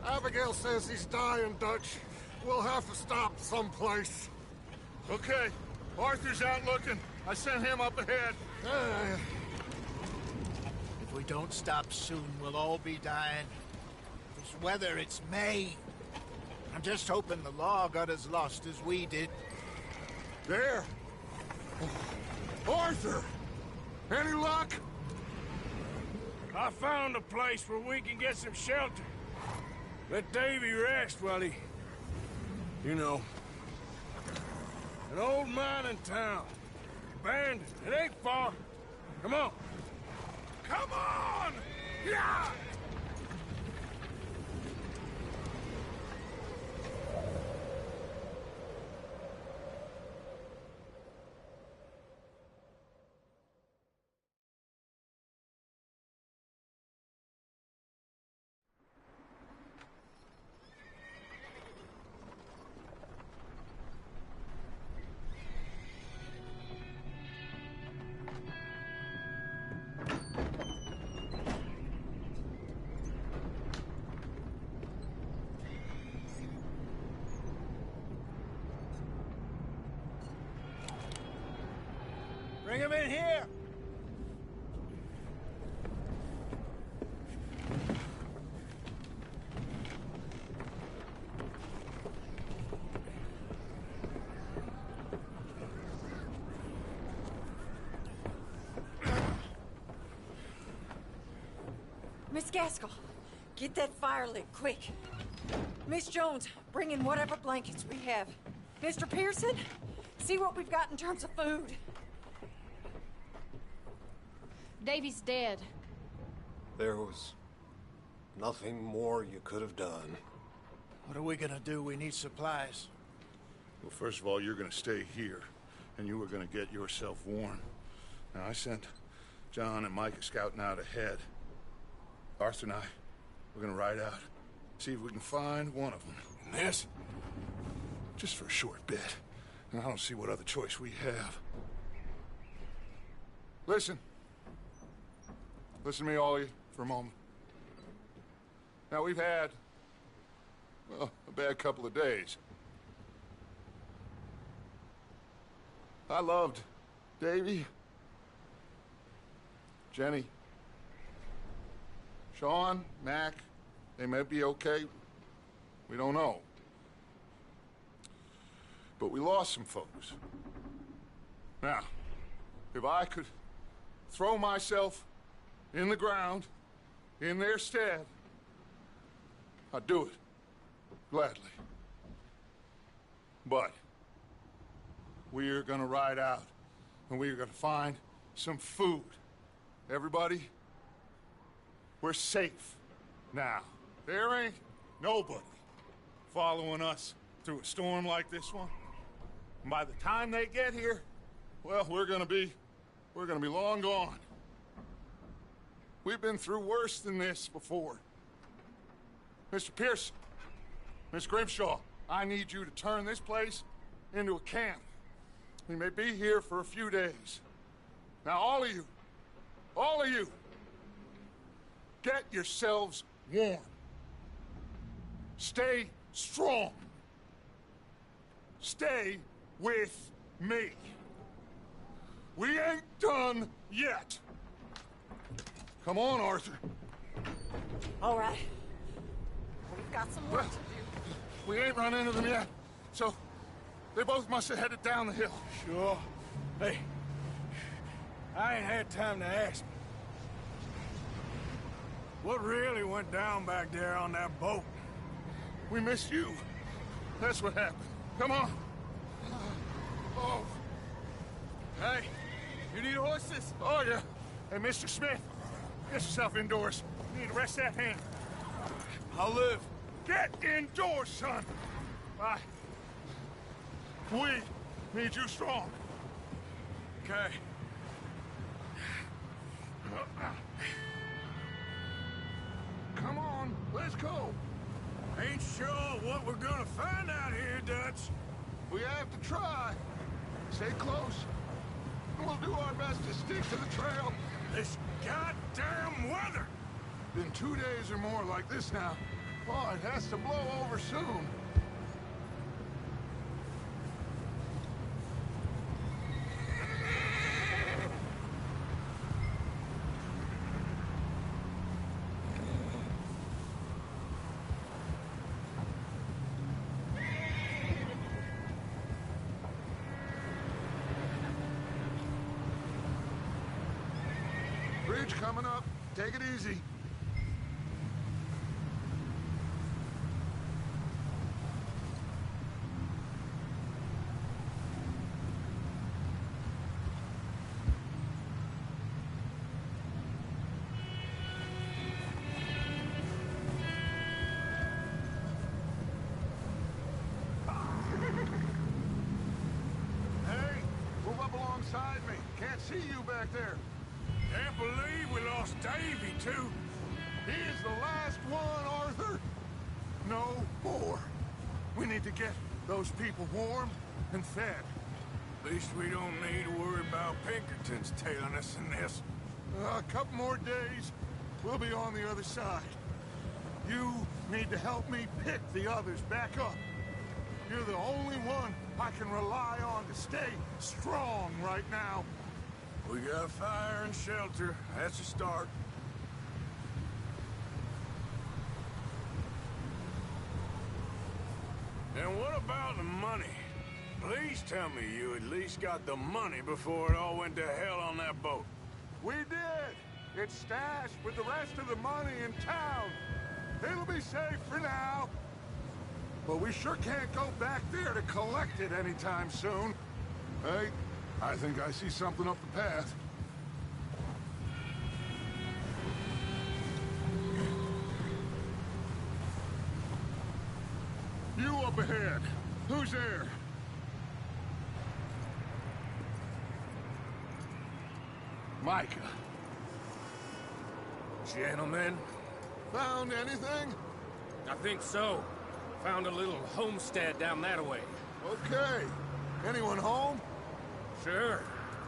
Abigail says he's dying, Dutch. We'll have to stop someplace. Okay. Arthur's out looking. I sent him up ahead. If we don't stop soon, we'll all be dying. This weather, it's May. I'm just hoping the law got as lost as we did. There! Arthur! Any luck? I found a place where we can get some shelter. Let Davy rest while he... You know. An old mining town. Abandoned. It ain't far. Come on. Come on! Yeah! Bring him in here! Miss Gaskell, get that fire lit, quick. Miss Jones, bring in whatever blankets we have. Mr. Pearson, see what we've got in terms of food. Davy's dead. There was nothing more you could have done. What are we gonna do? We need supplies. Well, first of all, you're gonna stay here, and you were gonna get yourself warm. Now, I sent John and Micah scouting out ahead. Arthur and I, we're gonna ride out, see if we can find one of them. And this? Just for a short bit. And I don't see what other choice we have. Listen. Listen to me, all of you, for a moment. Now, we've had, well, a bad couple of days. I loved Davy, Jenny, Sean, Mac. They may be okay. We don't know. But we lost some folks. Now, if I could throw myself in the ground, in their stead, I'd do it, gladly. But we're gonna ride out, and we're gonna find some food. Everybody, we're safe now. There ain't nobody following us through a storm like this one. And by the time they get here, well, we're gonna be long gone. We've been through worse than this before. Mr. Pearson, Miss Grimshaw, I need you to turn this place into a camp. We may be here for a few days. Now, all of you, get yourselves warm. Stay strong. Stay with me. We ain't done yet. Come on, Arthur. All right. We've got some work to do. We ain't run into them yet, so they both must have headed down the hill. Sure. Hey, I ain't had time to ask. What really went down back there on that boat? We missed you. That's what happened. Come on. Oh. Hey, you need horses? Oh, yeah. Hey, Mr. Smith, get yourself indoors. You need to rest that hand. I'll live. Get indoors, son. Bye. We need you strong. Okay. Come on, let's go. Ain't sure what we're gonna find out here, Dutch. We have to try. Stay close. We'll do our best to stick to the trail. This goddamn weather! Been 2 days or more like this now. Oh, it has to blow over soon. Bridge coming up. Take it easy. Hey, move up alongside me. Can't see you back there. Can't believe we lost Davy, too. He is the last one, Arthur. No more. We need to get those people warm and fed. At least we don't need to worry about Pinkertons tailing us in this. A couple more days, we'll be on the other side. You need to help me pick the others back up. You're the only one I can rely on to stay strong right now. We got fire and shelter. That's a start. And what about the money? Please tell me you at least got the money before it all went to hell on that boat. We did. It's stashed with the rest of the money in town. It'll be safe for now. But we sure can't go back there to collect it anytime soon. Hey, I think I see something up the path. You up ahead. Who's there? Micah. Gentlemen, Found anything? I think so. Found a little homestead down that way. Okay. Anyone home? Sure.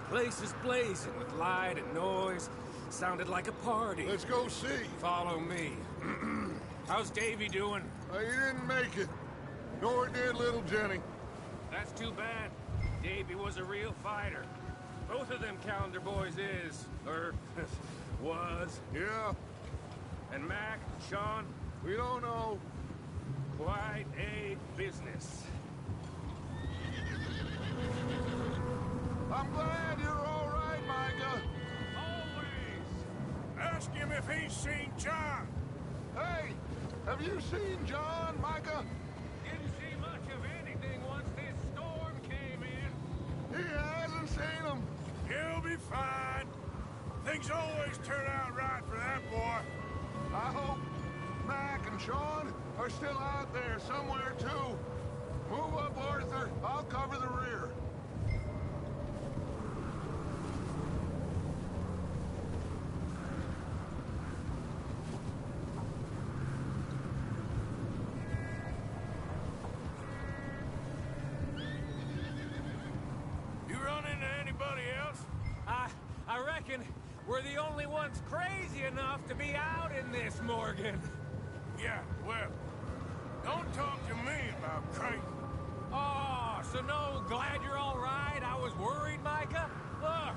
Place is blazing with light and noise. Sounded like a party. Let's go see. Follow me. How's Davy doing? He didn't make it. Nor did little Jenny. That's too bad. Davy was a real fighter. Both of them calendar boys is, or was. Yeah, And Mac, Sean, we don't know. quite a business. I'm glad you're all right, Micah. Always. Ask him if he's seen John. Hey, have you seen John, Micah? Didn't see much of anything once this storm came in. He hasn't seen him. He'll be fine. Things always turn out right for that boy. I hope Mac and Sean are still out there somewhere, too. Move up, Arthur. I'll cover the rear. You run into anybody else? I reckon we're the only ones crazy enough to be out in this, Morgan. Yeah, well, don't talk to me about crazy. Oh, so no, glad you're all right. I was worried, Micah. Look,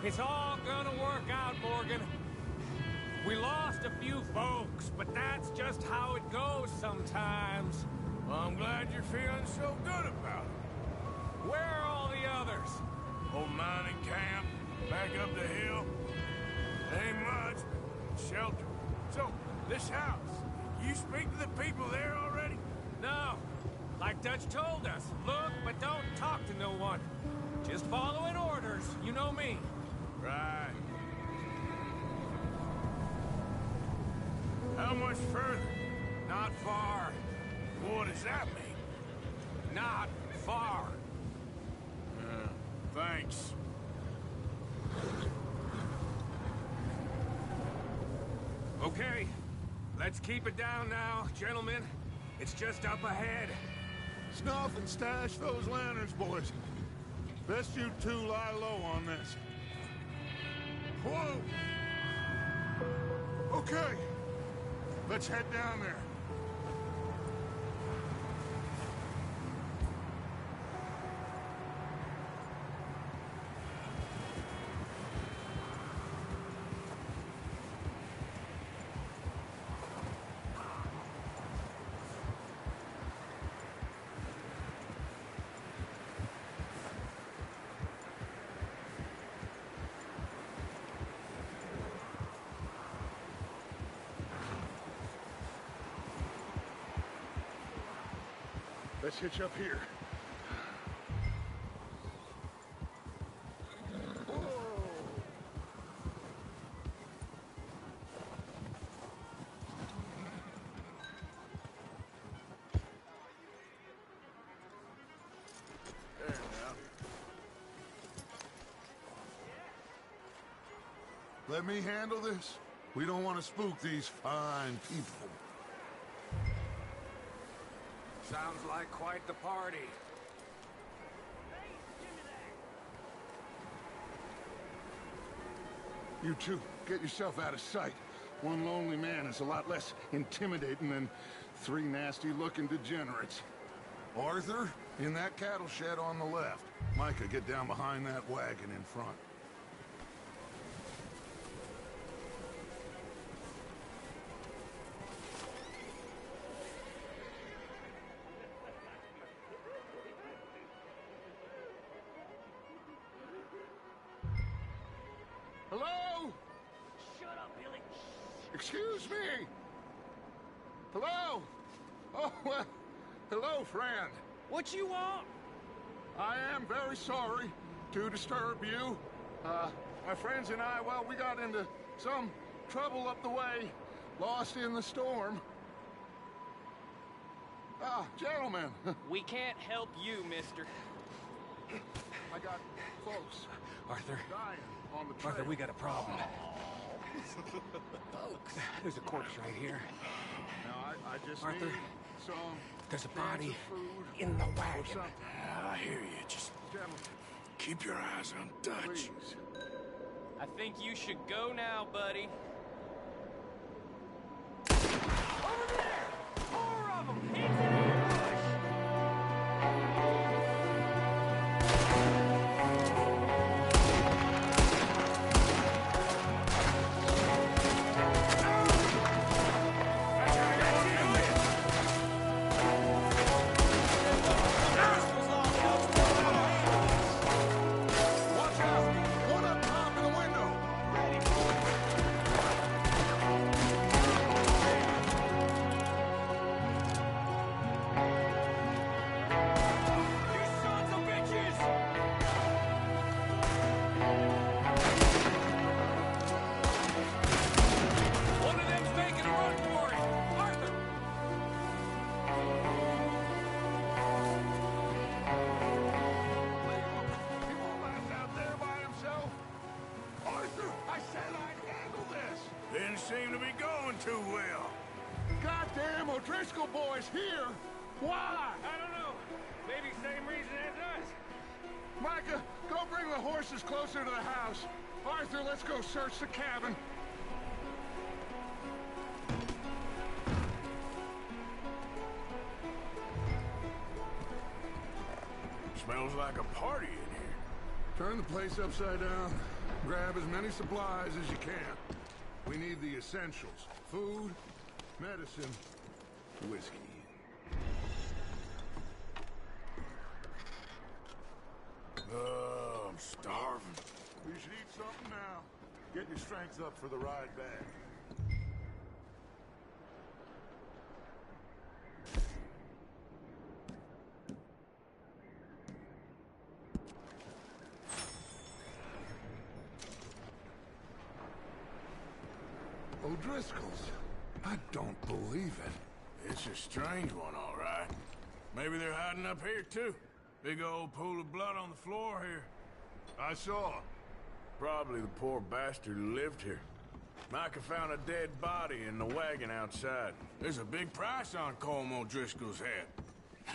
it's all gonna work out, Morgan. We lost a few folks, but that's just how it goes sometimes. Well, I'm glad you're feeling so good about it. Where are all the others? Old mining camp, back up the hill. Ain't much, but shelter. So, this house, you speak to the people there already? No. Like Dutch told us, look, but don't talk to no one. Just following orders, you know me. Right. How much further? Not far. What does that mean? Not far. Thanks. Okay, let's keep it down now, gentlemen. It's just up ahead. Snuff and stash those lanterns, boys. Best you two lie low on this. Whoa! Okay, let's head down there. Let's hitch up here. Let me handle this. We don't want to spook these fine people. Sounds like quite the party. You two, get yourself out of sight. One lonely man is a lot less intimidating than three nasty-looking degenerates. Arthur, in that cattle shed on the left. Micah, get down behind that wagon in front. Hello? Shut up, Billy. Excuse me? Hello? Oh, well, hello, friend. What you want? I am very sorry to disturb you. My friends and I, well, we got into some trouble up the way, lost in the storm. Gentlemen. We can't help you, mister. I got folks Arthur. dying on the trail. Arthur, we got a problem. Folks. There's a corpse right here. Now, I just Arthur, need some there's a cans body of food in the or wagon. something. I hear you. Just Gentlemen, keep your eyes on Dutch. please. I think you should go now, buddy. Over there! 4 of them! It's an ambush! Watch out! One up top in the window! You sons of bitches! One of them's making a run for it! Arthur! He won't last out there by himself. Arthur, I said I'd handle this. Didn't seem to be going too well. Goddamn O'Driscoll boys here. Why? I don't know. Maybe same reason as us. Micah, go bring the horses closer to the house. Arthur, let's go search the cabin. Smells like a party in here. Turn the place upside down. Grab as many supplies as you can. We need the essentials. Food, medicine, whiskey. Oh, I'm starving. You should eat something now. Get your strength up for the ride back. O'Driscoll's. I don't believe it. It's a strange one, all right. Maybe they're hiding up here, too. Big old pool of blood on the floor here. I saw. Probably the poor bastard who lived here. Micah found a dead body in the wagon outside. There's a big price on Colm O'Driscoll's head.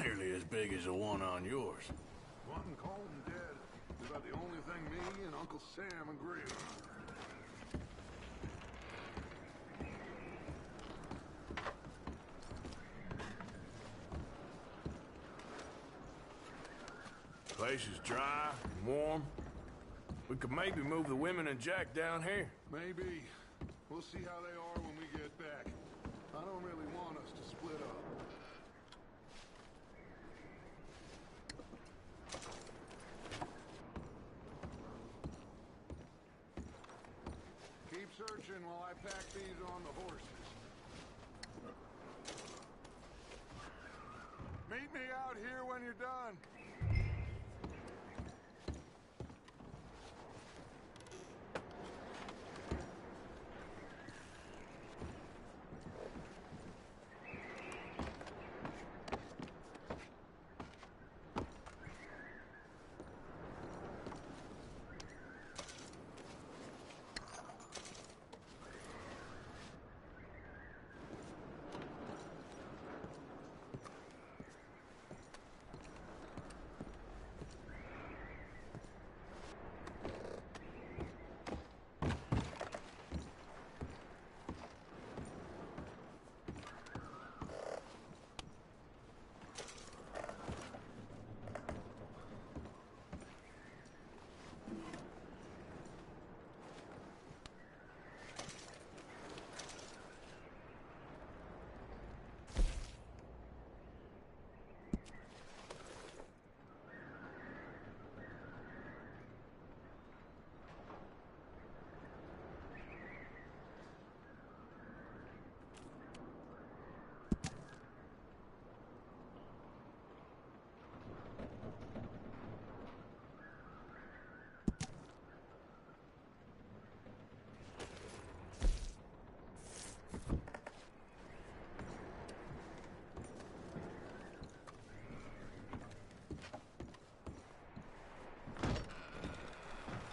Nearly as big as the one on yours. Wanting Colton dead is about the only thing me and Uncle Sam agree on. Place is dry, warm. We could maybe move the women and Jack down here. Maybe. We'll see how they are when we get back. I don't really want us to split up. Keep searching while I pack these on the horses. Meet me out here when you're done.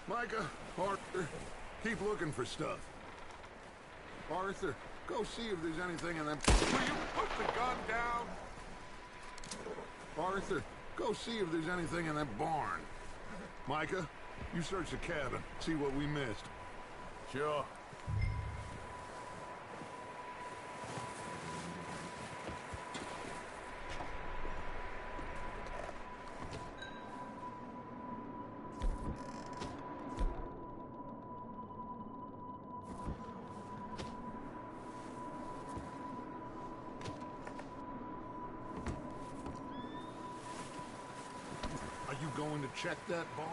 Micah, Arthur, keep looking for stuff. Arthur, go see if there's anything in them. Will you put the gun down? Arthur, go see if there's anything in that barn. Micah, you search the cabin, see what we missed. Sure. Are you going to check that barn?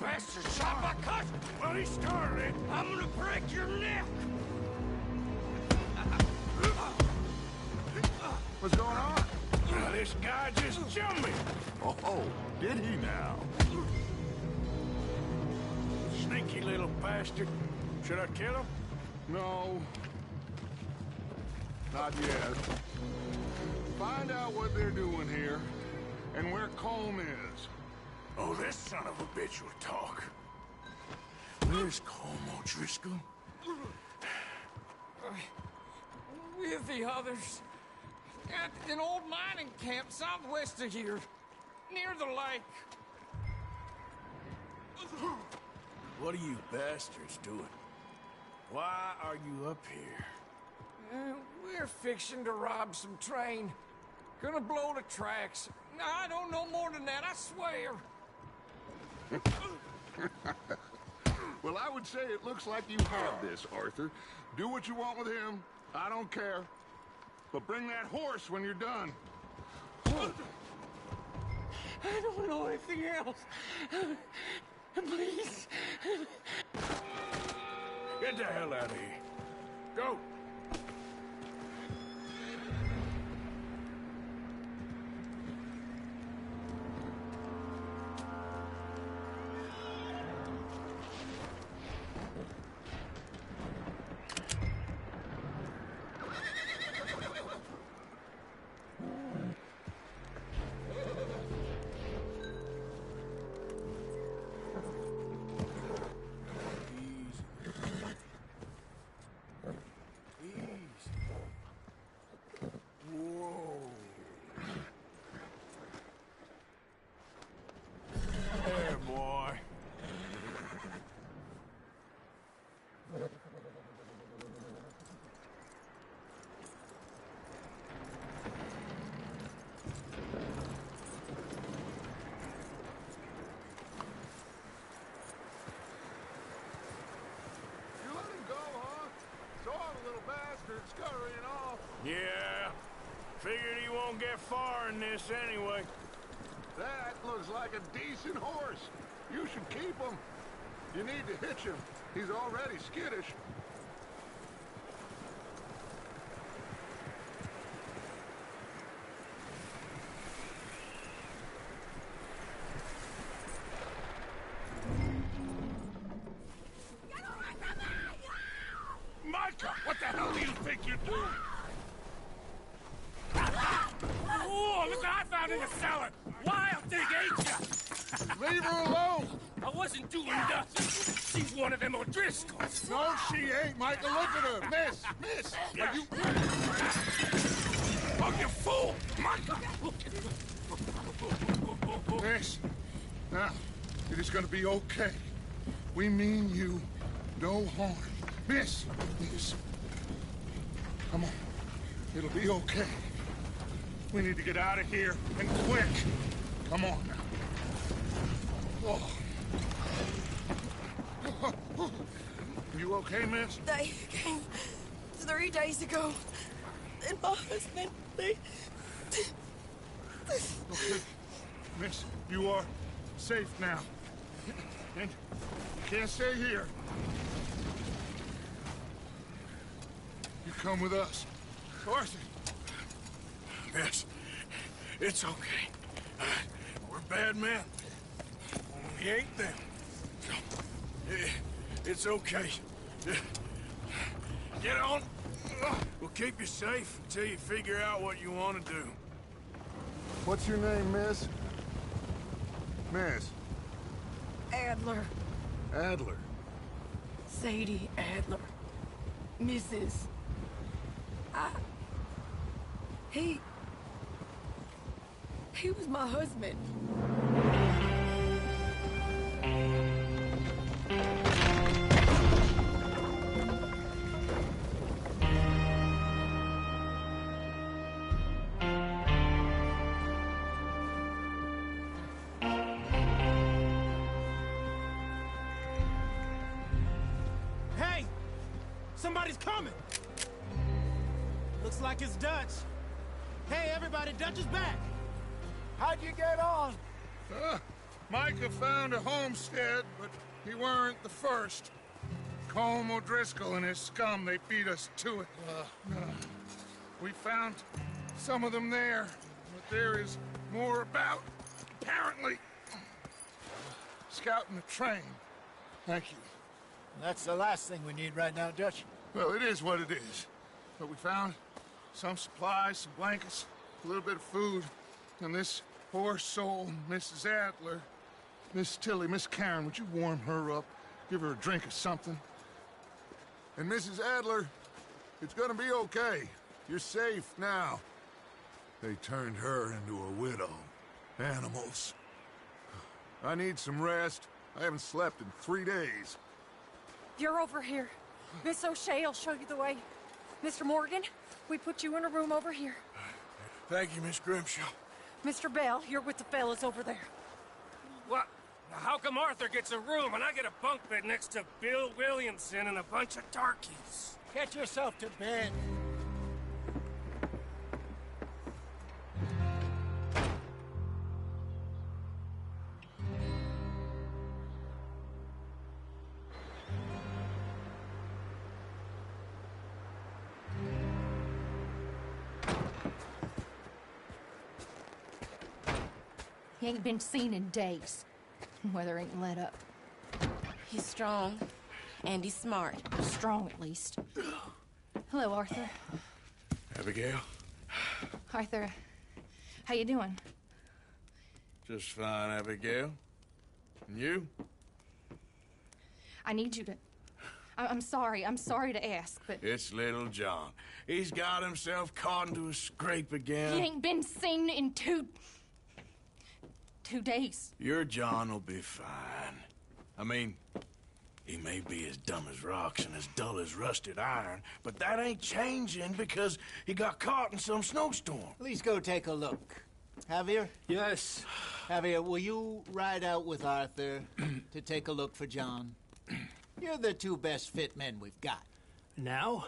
Bastard shot my cousin! Well, he started it. I'm gonna break your neck! What's going on? Now, this guy just jumped me! Oh, did he now? Sneaky little bastard. Should I kill him? No. Not yet. Find out what they're doing here, and where Colm is. Oh, this son of a bitch will talk. Where's Colm O'Driscoll? With the others. At an old mining camp southwest of here. Near the lake. What are you bastards doing? Why are you up here? We're fixing to rob some train. Gonna blow the tracks. I don't know more than that, I swear. Well, I would say it looks like you have this, Arthur. Do what you want with him. I don't care. But bring that horse when you're done. I don't know anything else. Please. Get the hell out of here. Go! bastard scurrying off. Yeah, figured he won't get far in this anyway. That looks like a decent horse. You should keep him. You need to hitch him. He's already skittish. Micah, what the hell do you think you're doing? Oh, look what I found in the cellar! Wild thing, ain't ya? Leave her alone! I wasn't doing nothing. She's one of them O'Driscolls. No, she ain't, Micah. Look at her. Miss, are you... Oh, you fool! Micah! Miss, now, it is gonna be okay. We mean you no harm. Miss, come on. It'll be okay. We need to get out of here, and quick. Come on now. Oh. You okay, miss? They came 3 days ago. And my husband, they... Okay. Miss, you are safe now. And you can't stay here. You come with us. Arthur. Miss, it's okay. We're bad men. We ain't them. It's okay. Get on. We'll keep you safe until you figure out what you want to do. What's your name, miss? Miss? Adler. Adler. Sadie Adler. Mrs. He was my husband. Hey! Somebody's coming! Looks like it's Dutch. Hey, everybody, Dutch is back! How'd you get on? Micah found a homestead, but he weren't the first. Colm O'Driscoll and his scum, they beat us to it. We found some of them there, but there is more about, apparently. Scouting the train. Thank you. That's the last thing we need right now, Dutch. Well, it is what it is. But we found some supplies, some blankets, a little bit of food, and this poor soul, Mrs. Adler, Miss Tilly, Miss Karen, would you warm her up? Give her a drink or something? And Mrs. Adler, it's gonna be okay. You're safe now. They turned her into a widow. Animals. I need some rest. I haven't slept in 3 days. You're over here. Miss O'Shea will show you the way. Mr. Morgan, we put you in a room over here. Thank you, Miss Grimshaw. Mr. Bell, you're with the fellas over there. What? How come Arthur gets a room and I get a bunk bed next to Bill Williamson and a bunch of darkies? Get yourself to bed. He ain't been seen in days. Weather ain't let up. He's strong, and he's smart. Strong, at least. Hello, Arthur. Abigail? Arthur, how you doing? Just fine, Abigail. And you? I need you to... I'm sorry to ask, but... It's little John. He's got himself caught into a scrape again. He ain't been seen in 2 days. Your John will be fine. I mean, he may be as dumb as rocks and as dull as rusted iron, but that ain't changing because he got caught in some snowstorm. Please go take a look. Javier? Yes. Javier, will you ride out with Arthur to take a look for John? You're the 2 best fit men we've got. Now?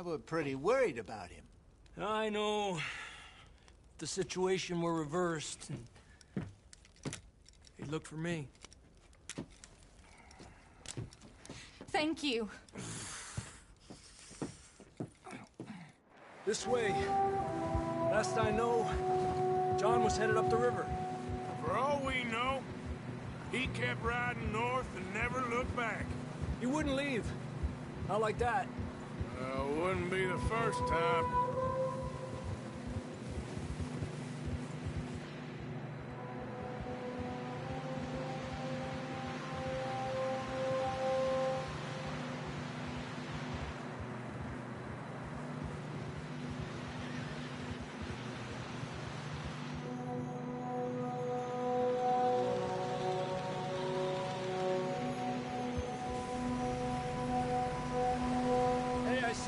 We're pretty worried about him. I know. If the situation were reversed, and he'd look for me. Thank you. This way. Last I know, John was headed up the river. For all we know, he kept riding north and never looked back. He wouldn't leave. Not like that. Wouldn't be the first time.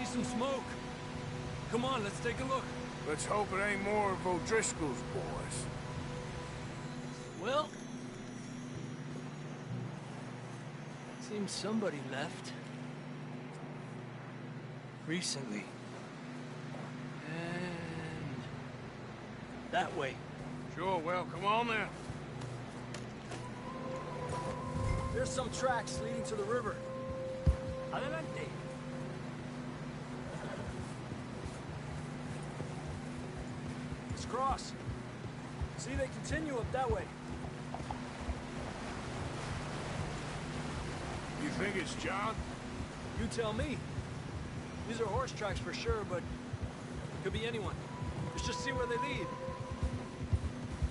Some smoke. Come on, let's take a look. Let's hope it ain't more of O'Driscoll's boys. Well, seems somebody left. Recently. And that way. Sure, well, come on then. There's some tracks leading to the river. Adelante. Cross. See, they continue up that way. You think it's John? You tell me. These are horse tracks for sure, but could be anyone. Let's just see where they lead.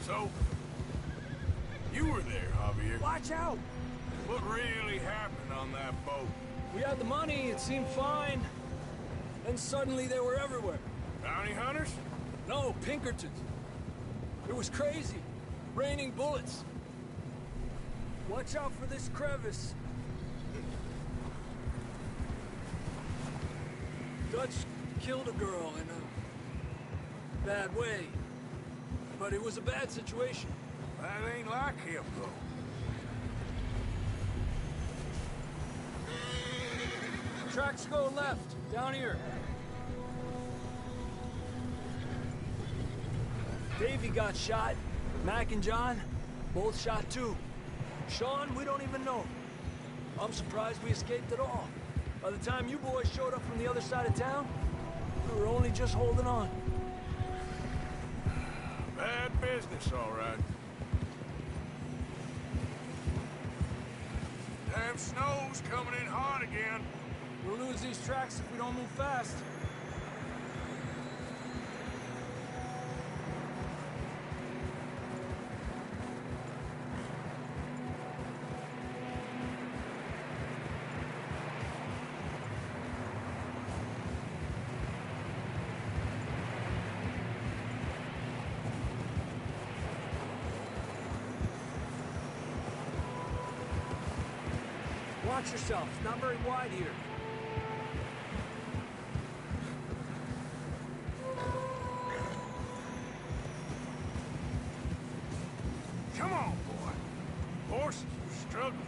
So, you were there, Javier. Watch out! What really happened on that boat? We had the money, it seemed fine. Then suddenly they were everywhere. Bounty hunters? No, Pinkertons. It was crazy. Raining bullets. Watch out for this crevice. Dutch killed a girl in a bad way. But it was a bad situation. That ain't like him, though. Tracks go left, down here. Davey got shot. Mac and John, both shot too. Sean, we don't even know. I'm surprised we escaped at all. By the time you boys showed up from the other side of town, we were only just holding on. Bad business, all right. Damn snow's coming in hard again. We'll lose these tracks if we don't move fast. Watch yourself. It's not very wide here. Come on, boy. Horses are struggling.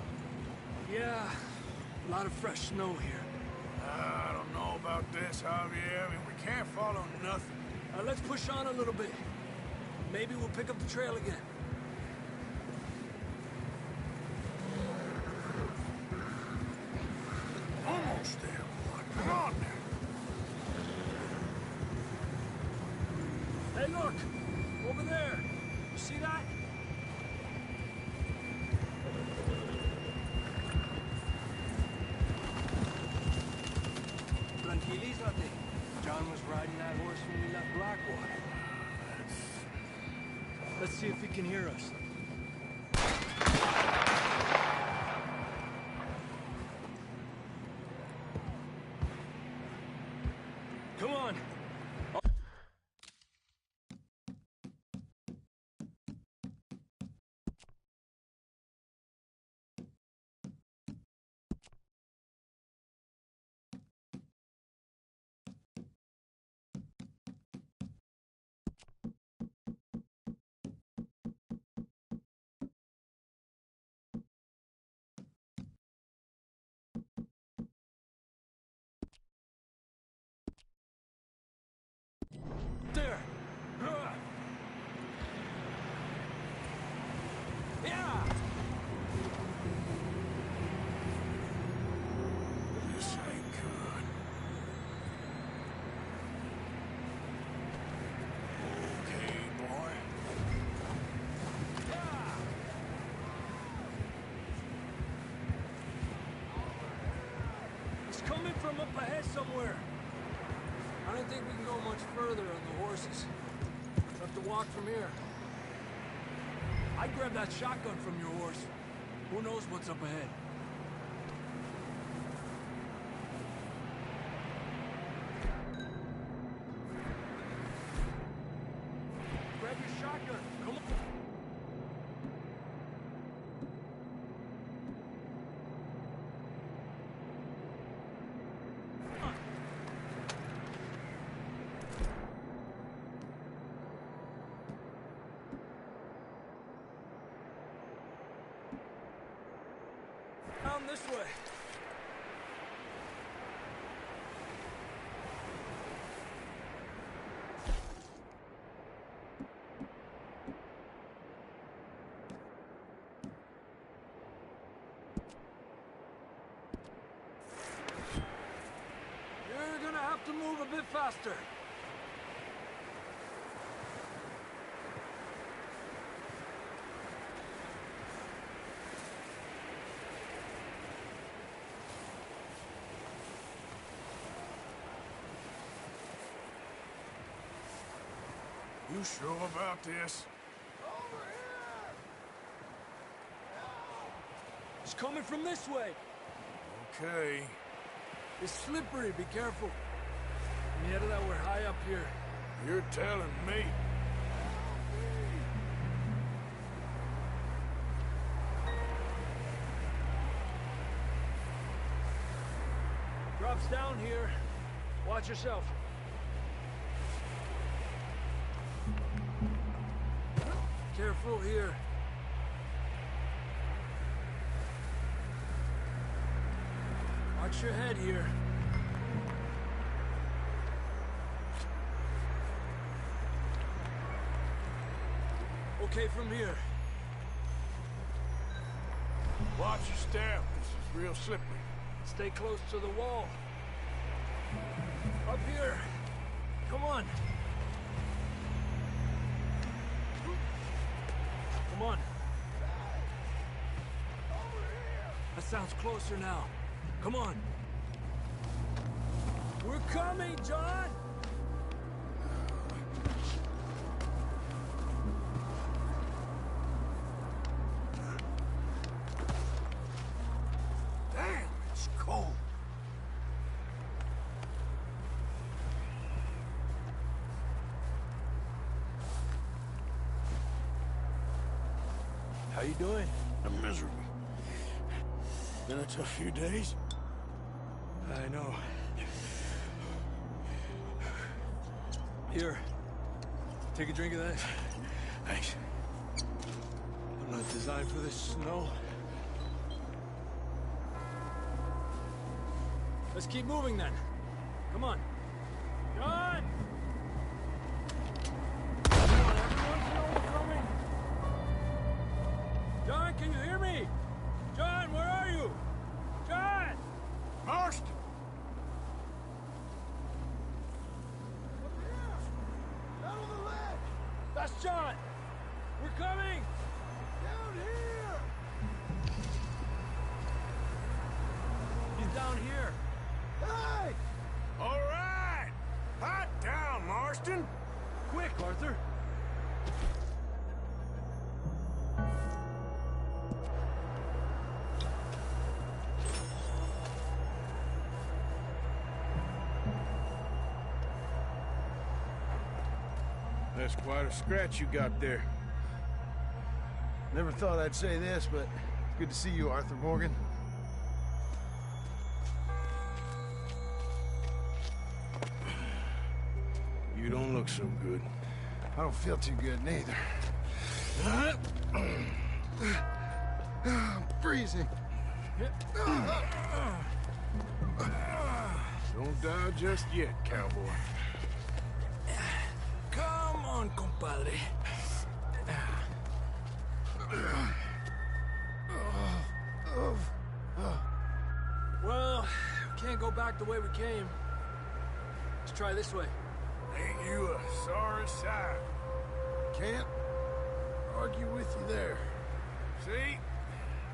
Yeah, a lot of fresh snow here. I don't know about this, Javier. I mean, we can't follow nothing. Let's push on a little bit. Maybe we'll pick up the trail again. Almost there, boy. Come on now. Hey, look! Over there! You see that? Tranquilízate. John was riding that horse when we left Blackwater. Let's see if he can hear us. Come on! them up ahead somewhere. I don't think we can go much further on the horses. We'll have to walk from here. I'd grab that shotgun from your horse. Who knows what's up ahead? Grab your shotgun. Come on. Down this way. You're gonna have to move a bit faster. You sure about this? It's coming from this way. Okay. It's slippery, be careful. Mierda, we're high up here. You're telling me. Drops down here. Watch yourself. Careful here. Watch your head here. Okay from here. Watch your step. This is real slippery. Stay close to the wall. Up here. Come on. Come on. That sounds closer now. Come on. We're coming, John! Damn, it's cold. How you doing? I'm miserable. Been a tough few days. I know. Here. Take a drink of that. Thanks. I'm not designed for this snow. Let's keep moving then. Come on. John! Come on, everyone, know we're coming. John, can you hear me? John, where are you? John! Marston! Down on the ledge! That's John! We're coming! Down here! He's down here. Hey! All right! Hot down, Marston! Quick, Arthur! That's quite a scratch you got there. Never thought I'd say this, but it's good to see you, Arthur Morgan. You don't look so good. I don't feel too good, neither. I'm freezing. Don't die just yet, cowboy. Come on, compadre. Well, we can't go back the way we came. Let's try this way. Ain't you a sorry sight? Can't argue with you there. See?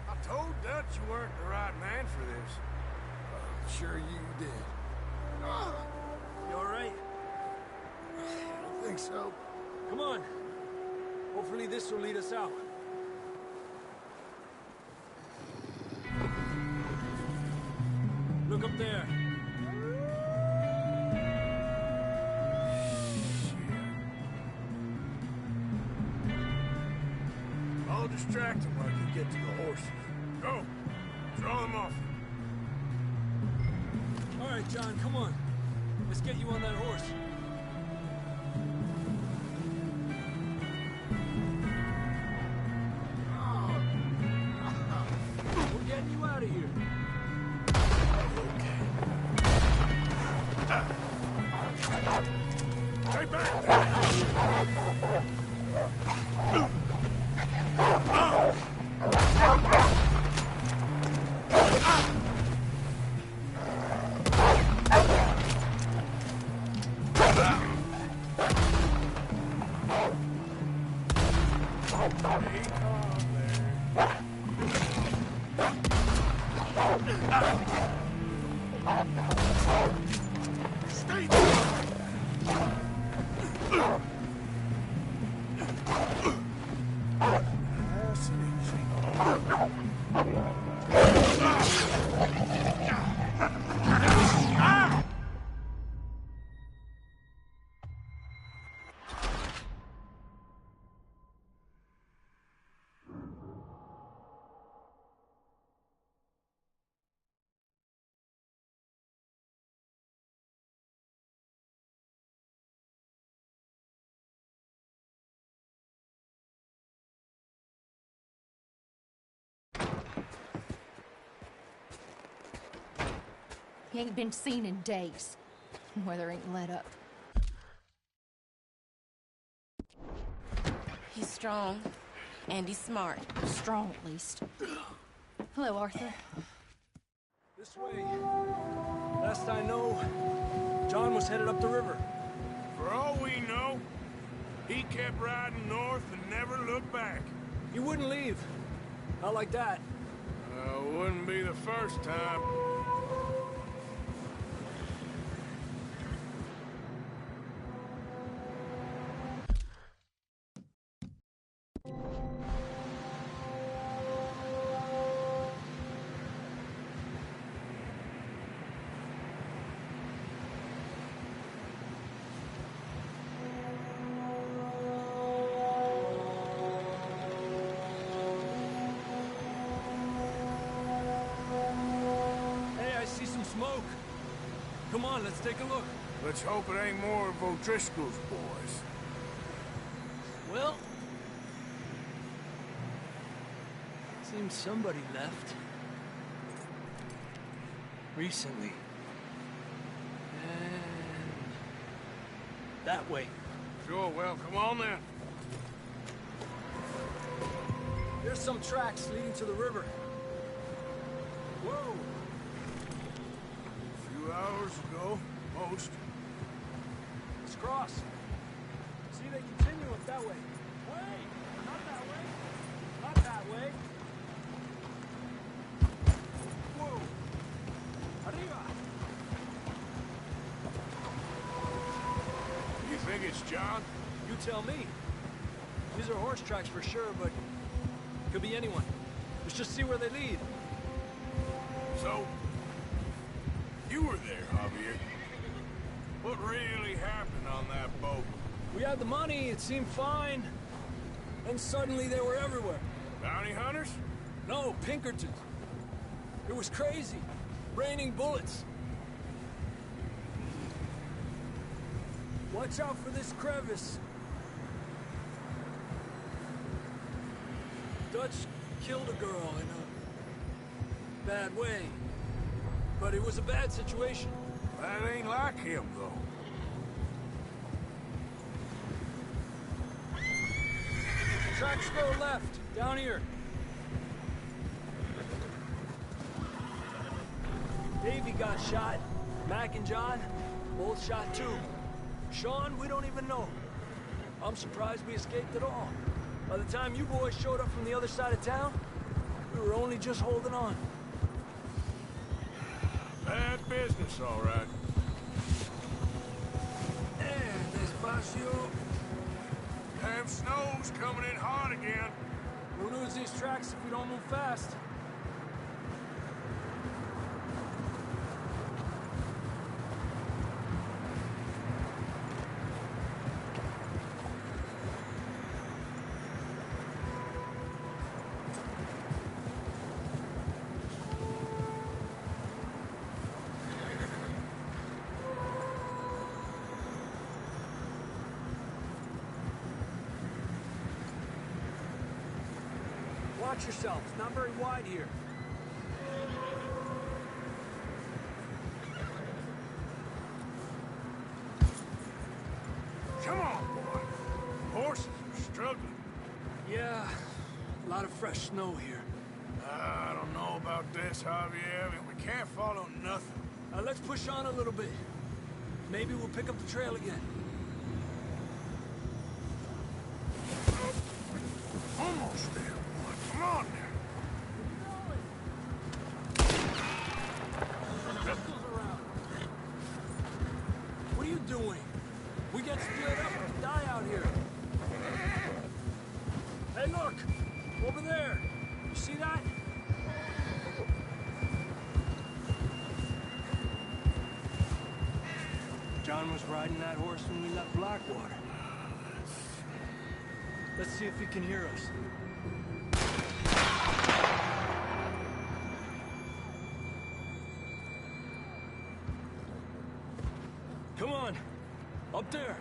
I told Dutch you weren't the right man for this. Sure you did. You all right? I don't think so. Come on. Hopefully this will lead us out. Look up there. I'll distract them while you get to the horses. Go! Throw them off. All right, John, come on. Let's get you on that horse. We're getting you out of here. Stay back! He ain't been seen in days. Weather ain't let up. He's strong, and he's smart. Strong, at least. Hello, Arthur. This way. Last I know, John was headed up the river. For all we know, he kept riding north and never looked back. He wouldn't leave. Not like that. Wouldn't be the first time. Smoke. Come on, let's take a look. Let's hope it ain't more of O'Driscoll's boys. Well, seems somebody left. Recently. And that way. Sure, well, come on then. There's some tracks leading to the river. Whoa! Hours ago, most. Let's cross. See, they continue up that way. Wait! Not that way. Not that way. Whoa! Arriba! You think it's John? You tell me. These are horse tracks for sure, but could be anyone. Let's just see where they lead. So, you were there, Javier. What really happened on that boat? We had the money, it seemed fine. Then suddenly they were everywhere. Bounty hunters? No, Pinkertons. It was crazy. Raining bullets. Watch out for this crevice. Dutch killed a girl in a bad way. But it was a bad situation. That ain't like him, though. Tracks go left, down here. Davey got shot. Mac and John, both shot too. Sean, we don't even know. I'm surprised we escaped at all. By the time you boys showed up from the other side of town, we were only just holding on. Bad business, all right. Despacio. Damn snow's coming in hard again. We'll lose these tracks if we don't move fast. Watch yourself. It's not very wide here. Come on, boy. Horses are struggling. Yeah, a lot of fresh snow here. I don't know about this, Javier. I mean, we can't follow nothing. Let's push on a little bit. Maybe we'll pick up the trail again. Almost there, boy. Come on now. What are you doing? We get split up and die out here. Hey, look! Over there! You see that? John was riding that horse when we left Blackwater. Let's see if he can hear us. Come on! Up there!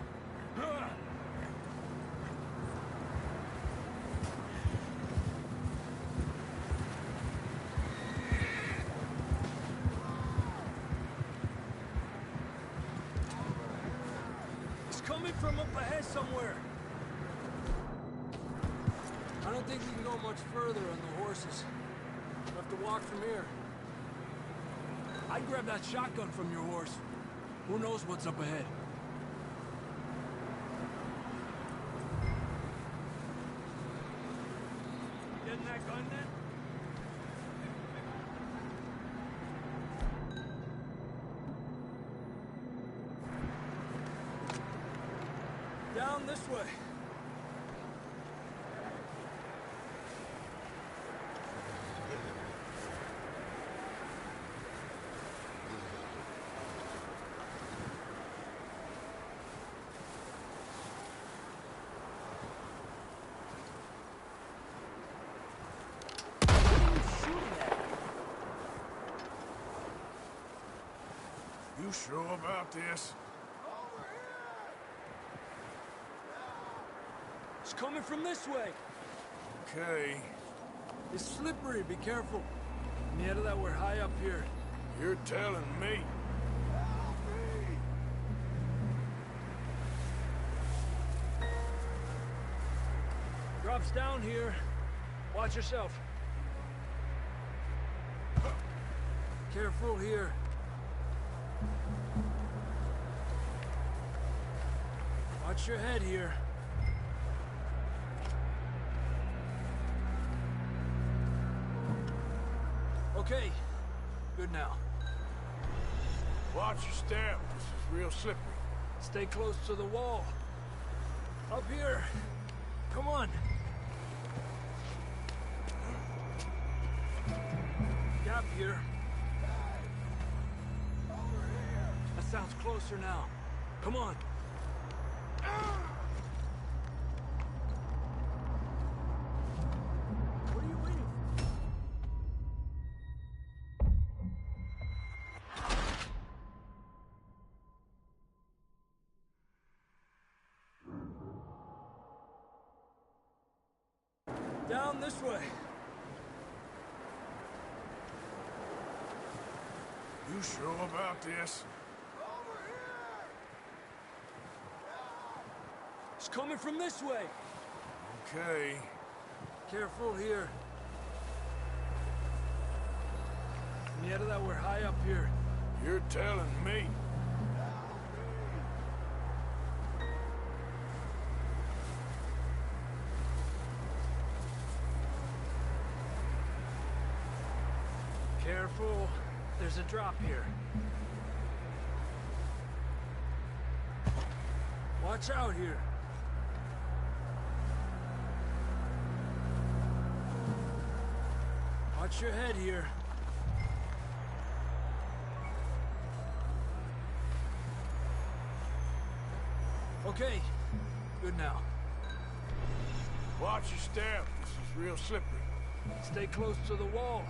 It's coming from up ahead somewhere. I don't think we can go much further on the horses. We'll have to walk from here. I'd grab that shotgun from your horse. Who knows what's up ahead? Getting that gun then? Down this way. You sure about this? It's coming from this way. Okay. It's slippery, be careful. Near that we're high up here. You're telling me. Drops down here. Watch yourself. Careful here. Watch your head here. Okay, good now. Watch your step. This is real slippery. Stay close to the wall. Up here. Come on. Gap here. That sounds closer now. Come on. What are you waiting for? Down this way. You sure about this? It's coming from this way. Okay. Careful here. Near that we're high up here. You're telling me. Careful. There's a drop here. Watch out here. Watch your head here. Okay, good now. Watch your step. This is real slippery. Stay close to the wall.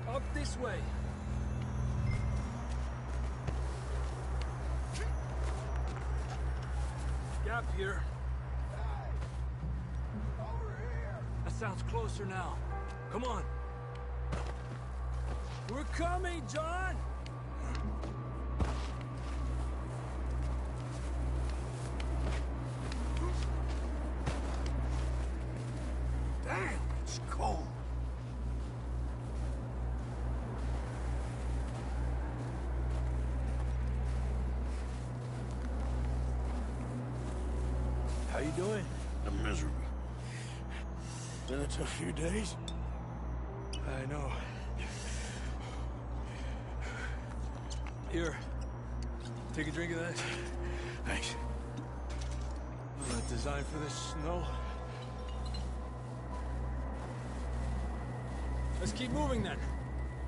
Up this way. Gap here. Over here! That sounds closer now. Come on. We're coming, John! Damn, it's cold. How you doing? I'm miserable. Been a tough few days. I know. Here. Take a drink of that. Thanks. Was that designed for this snow? Let's keep moving then.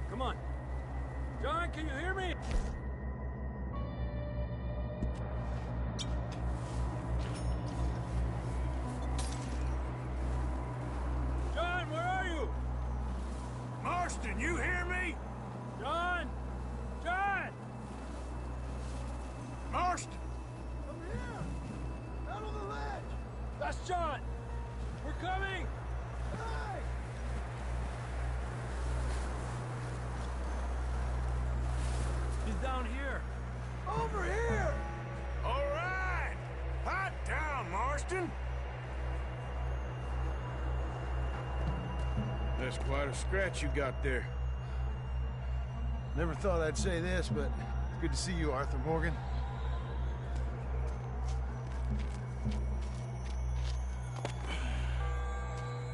Come on. John, can you hear me? John, where are you? Marston, you hear me? John! John! Marston! I'm here! Out on the ledge! That's John! We're coming! Hey! He's down here. Over here! All right! Hot down, Marston! That's quite a scratch you got there. Never thought I'd say this, but it's good to see you, Arthur Morgan.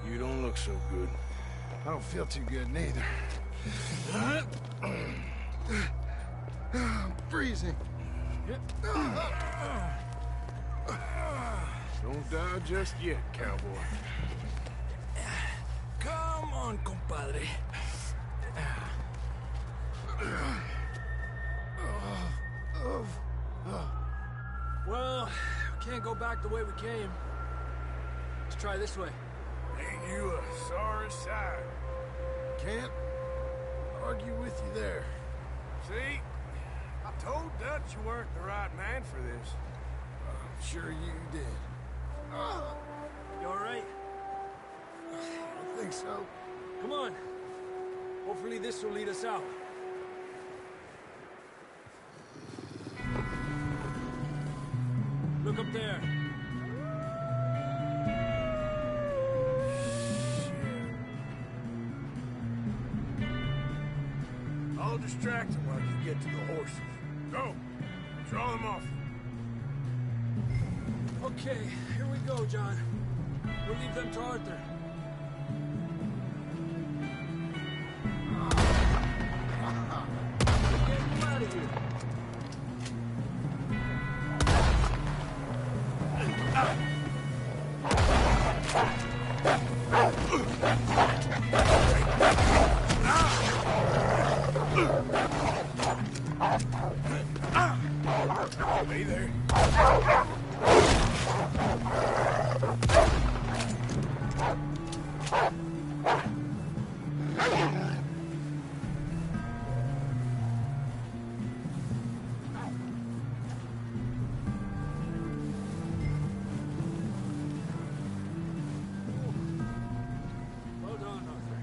You don't look so good. I don't feel too good, neither. I'm freezing. Don't die just yet, cowboy. Come on, compadre. Well, we can't go back the way we came. Let's try this way. Ain't you a sorry sight? Can't argue with you there. See? I told Dutch you weren't the right man for this. I'm sure you did. You all right? I think so. Come on. Hopefully this will lead us out. Look up there. I'll distract him while you get to the horses. Go! Draw them off. Okay, here we go, John. We'll leave them to Arthur. Get him out of here. Hey there. Well done, Arthur.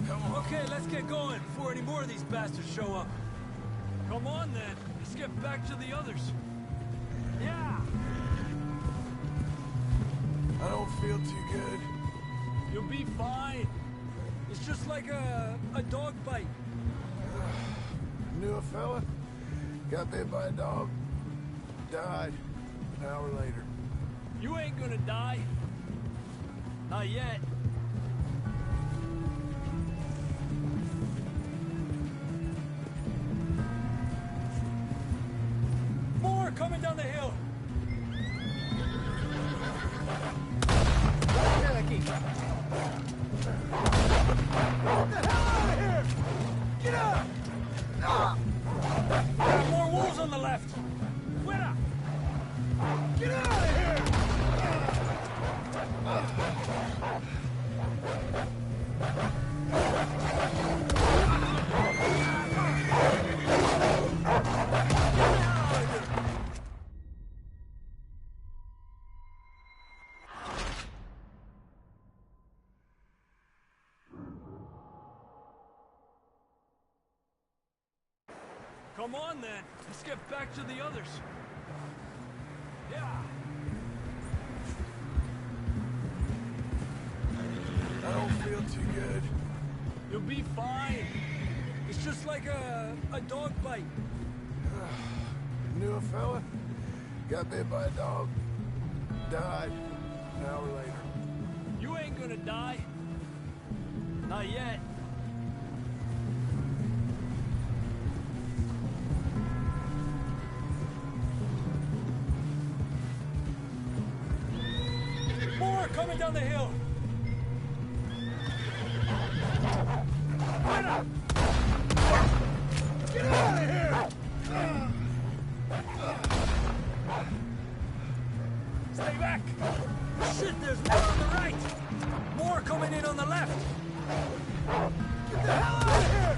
Come on. Okay, let's get going before any more of these bastards show up. Come on, then. Let's get back to the others. Yeah! I don't feel too good. You'll be fine. It's just like a dog bite. Knew a fella, got bit by a dog, died an hour later. You ain't gonna die. Not yet. down the hill. Get the hell out of here! Get up! Got more wolves on the left. Fuera! Get out of here! Come on, then. Let's get back to the others. Yeah. I don't feel too good. You'll be fine. It's just like a dog bite. Knew a fella. Got bit by a dog. Died an hour later. You ain't gonna die. Not yet. More coming down the hill. Get out of here! Stay back! Shit, there's more on the right! More coming in on the left! Get the hell out of here!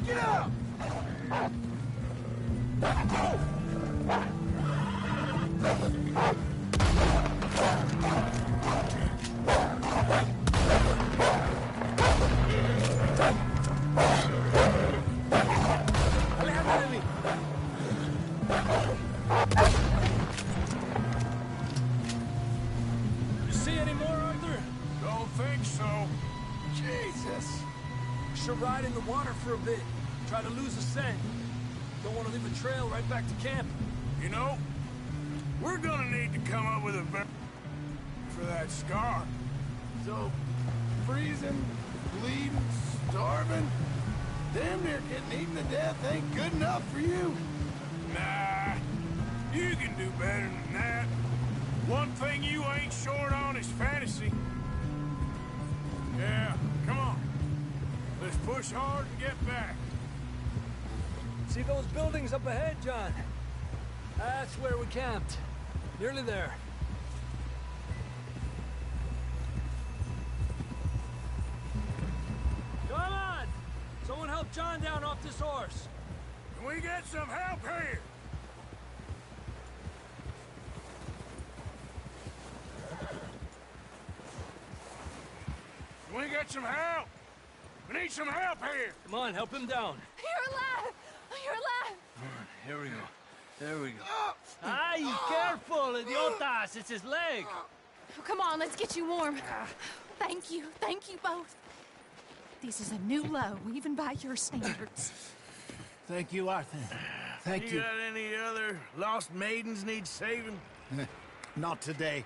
Get out! You see any more, Arthur? Don't think so. Jesus! Should ride in the water for a bit. Try to lose the scent. Don't want to leave a trail right back to camp. You know, we're gonna need to come up with a for that scar. So, freezing, bleeding, starving, damn near getting eaten to death ain't good enough for you. Nah, you can do better than that. One thing you ain't short on is fantasy. Yeah, come on. Let's push hard and get back. See those buildings up ahead, John? That's where we camped. Nearly there. Come on! Someone help John down off this horse. Can we get some help here? Can we get some help? We need some help here. Come on, help him down. You're alive! You're alive! Here we go. There we go. Ay, careful, idiotas! It's his leg. Oh, come on, let's get you warm. Thank you both. This is a new low, even by your standards. Thank you, Arthur. Thank you. You got any other lost maidens need saving? Not today.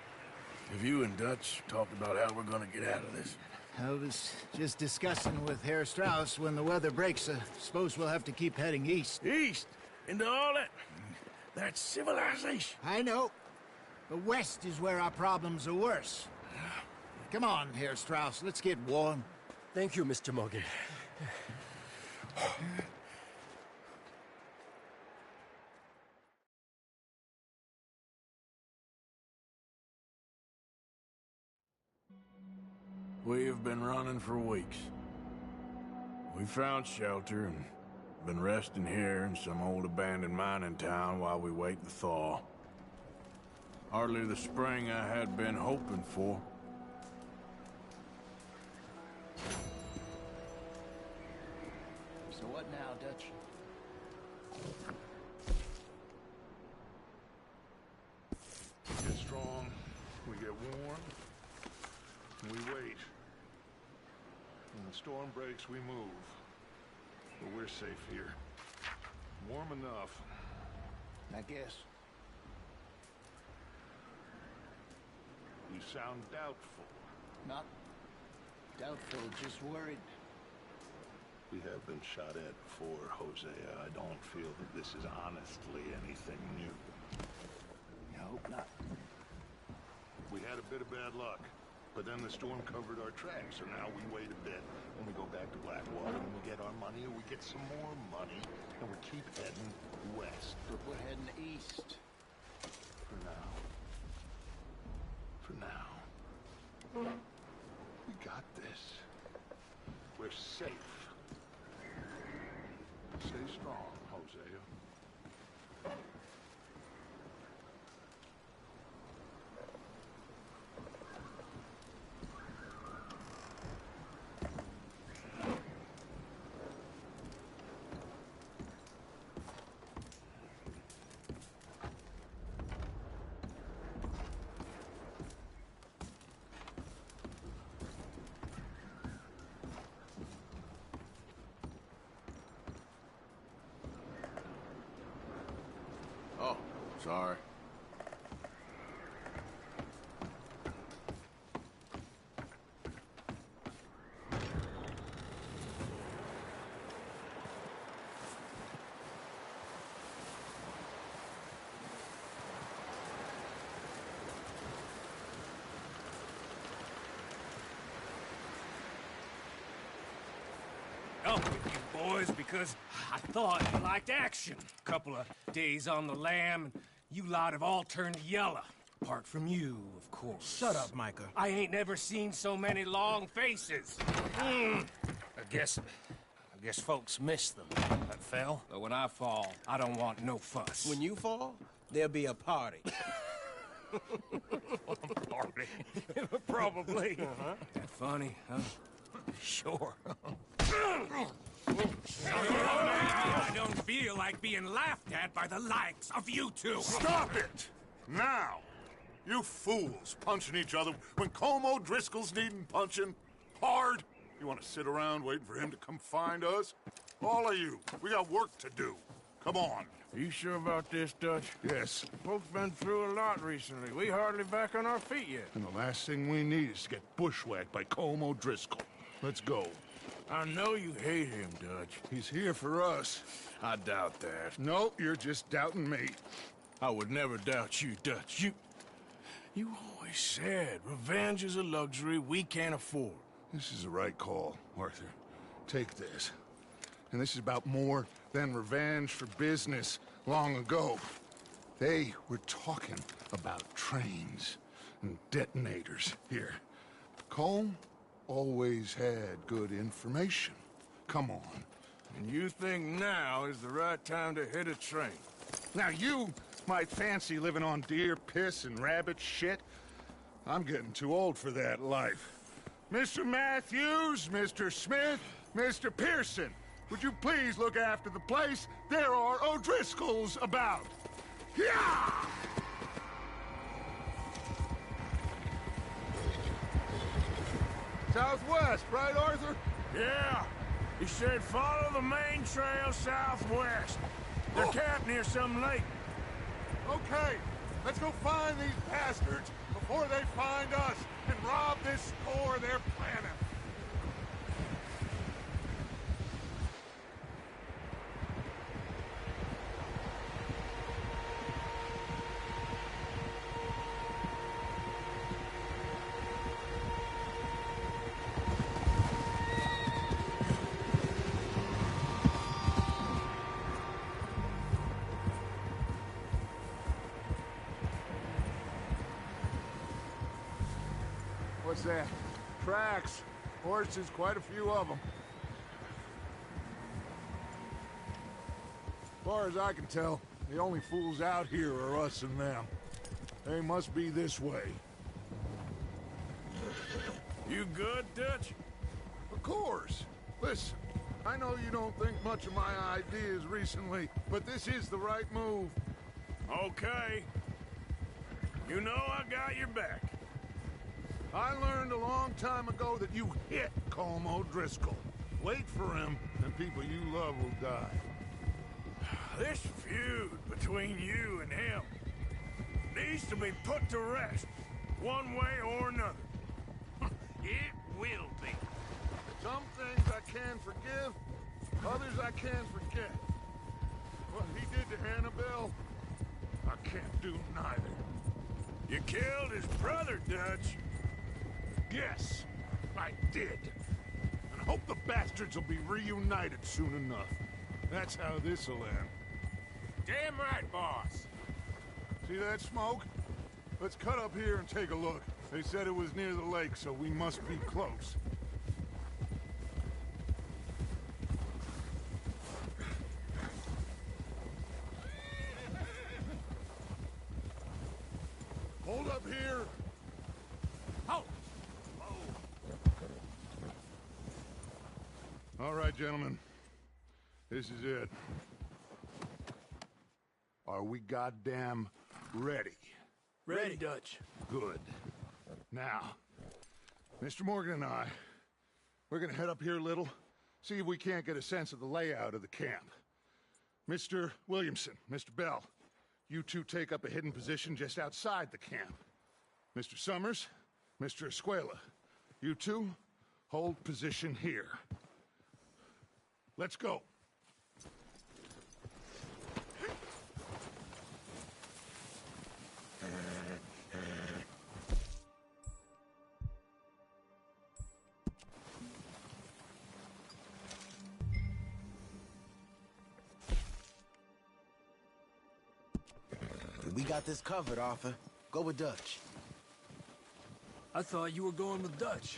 Have you and Dutch talked about how we're gonna get out of this? I was just discussing with Herr Strauss when the weather breaks. Suppose we'll have to keep heading east. East? Into all that... That's civilization. I know. But west is where our problems are worse. Come on, Herr Strauss, let's get warm. Thank you, Mr. Morgan. We have been running for weeks. We found shelter and been resting here in some old abandoned mining town while we wait the thaw. Hardly the spring I had been hoping for. So what now, Dutch? We get strong, we get warm, and we wait. When the storm breaks, we move. But we're safe here. Warm enough. I guess. You sound doubtful. Not doubtful, just worried. We have been shot at before, Hosea. I don't feel that this is honestly anything new. hope not. We had a bit of bad luck, but then the storm covered our tracks, so now we wait a bit, and we go back to Blackwater, and we get our money, or we get some more money, and we keep heading west. But we're heading east. For now. For now. We got this. We're safe. Stay strong, Hosea. Oh, sorry. Up with you boys because I thought you liked action. Couple of days on the lam, and you lot have all turned yellow. Apart from you, of course. Shut up, Micah. I ain't never seen so many long faces. I guess folks miss them. That fell. But when I fall, I don't want no fuss. When you fall, there'll be a party. Party? Probably. That funny, huh? Sure. I don't feel like being laughed at by the likes of you two. Stop it! Now! You fools punching each other when Colm O'Driscoll's needing punching. Hard! You want to sit around waiting for him to come find us? All of you, we got work to do. Come on. Are you sure about this, Dutch? Yes. Folks been through a lot recently. We hardly back on our feet yet. And the last thing we need is to get bushwhacked by Colm O'Driscoll. Let's go. I know you hate him, Dutch. He's here for us. I doubt that. No, you're just doubting me. I would never doubt you, Dutch. You always said revenge is a luxury we can't afford. This is the right call, Arthur. Take this. And this is about more than revenge for business long ago. They were talking about trains and detonators here. Colm always had good information. Come on. And you think now is the right time to hit a train? Now you might fancy living on deer piss and rabbit shit. I'm getting too old for that life. Mr. Matthews, Mr. Smith, Mr. Pearson, would you please look after the place? There are O'Driscolls about. Yeah! Southwest, right, Arthur? Yeah. He said follow the main trail southwest. They're camped near some lake. Okay, let's go find these bastards before they find us and rob this store they're planning. What's that? Tracks. Horses, quite a few of them. As far as I can tell, the only fools out here are us and them. They must be this way. You good, Dutch? Of course. Listen, I know you don't think much of my ideas recently, but this is the right move. Okay. You know I got your back. I learned a long time ago that you hit Colm O'Driscoll. Wait for him, and people you love will die. This feud between you and him needs to be put to rest, one way or another. It will be. Some things I can forgive, others I can't forget. What he did to Annabelle, I can't do neither. You killed his brother, Dutch. Yes, I did. And I hope the bastards will be reunited soon enough. That's how this'll end. Damn right, boss. See that smoke? Let's cut up here and take a look. They said it was near the lake, so we must be close. Hold up here. Oh! All right, gentlemen. This is it. Are we goddamn ready? Ready, Dutch. Good. Now, Mr. Morgan and I, we're gonna head up here a little, see if we can't get a sense of the layout of the camp. Mr. Williamson, Mr. Bell, you two take up a hidden position just outside the camp. Mr. Summers, Mr. Escuela, you two hold position here. Let's go. We got this covered, Arthur. Go with Dutch. I thought you were going with Dutch.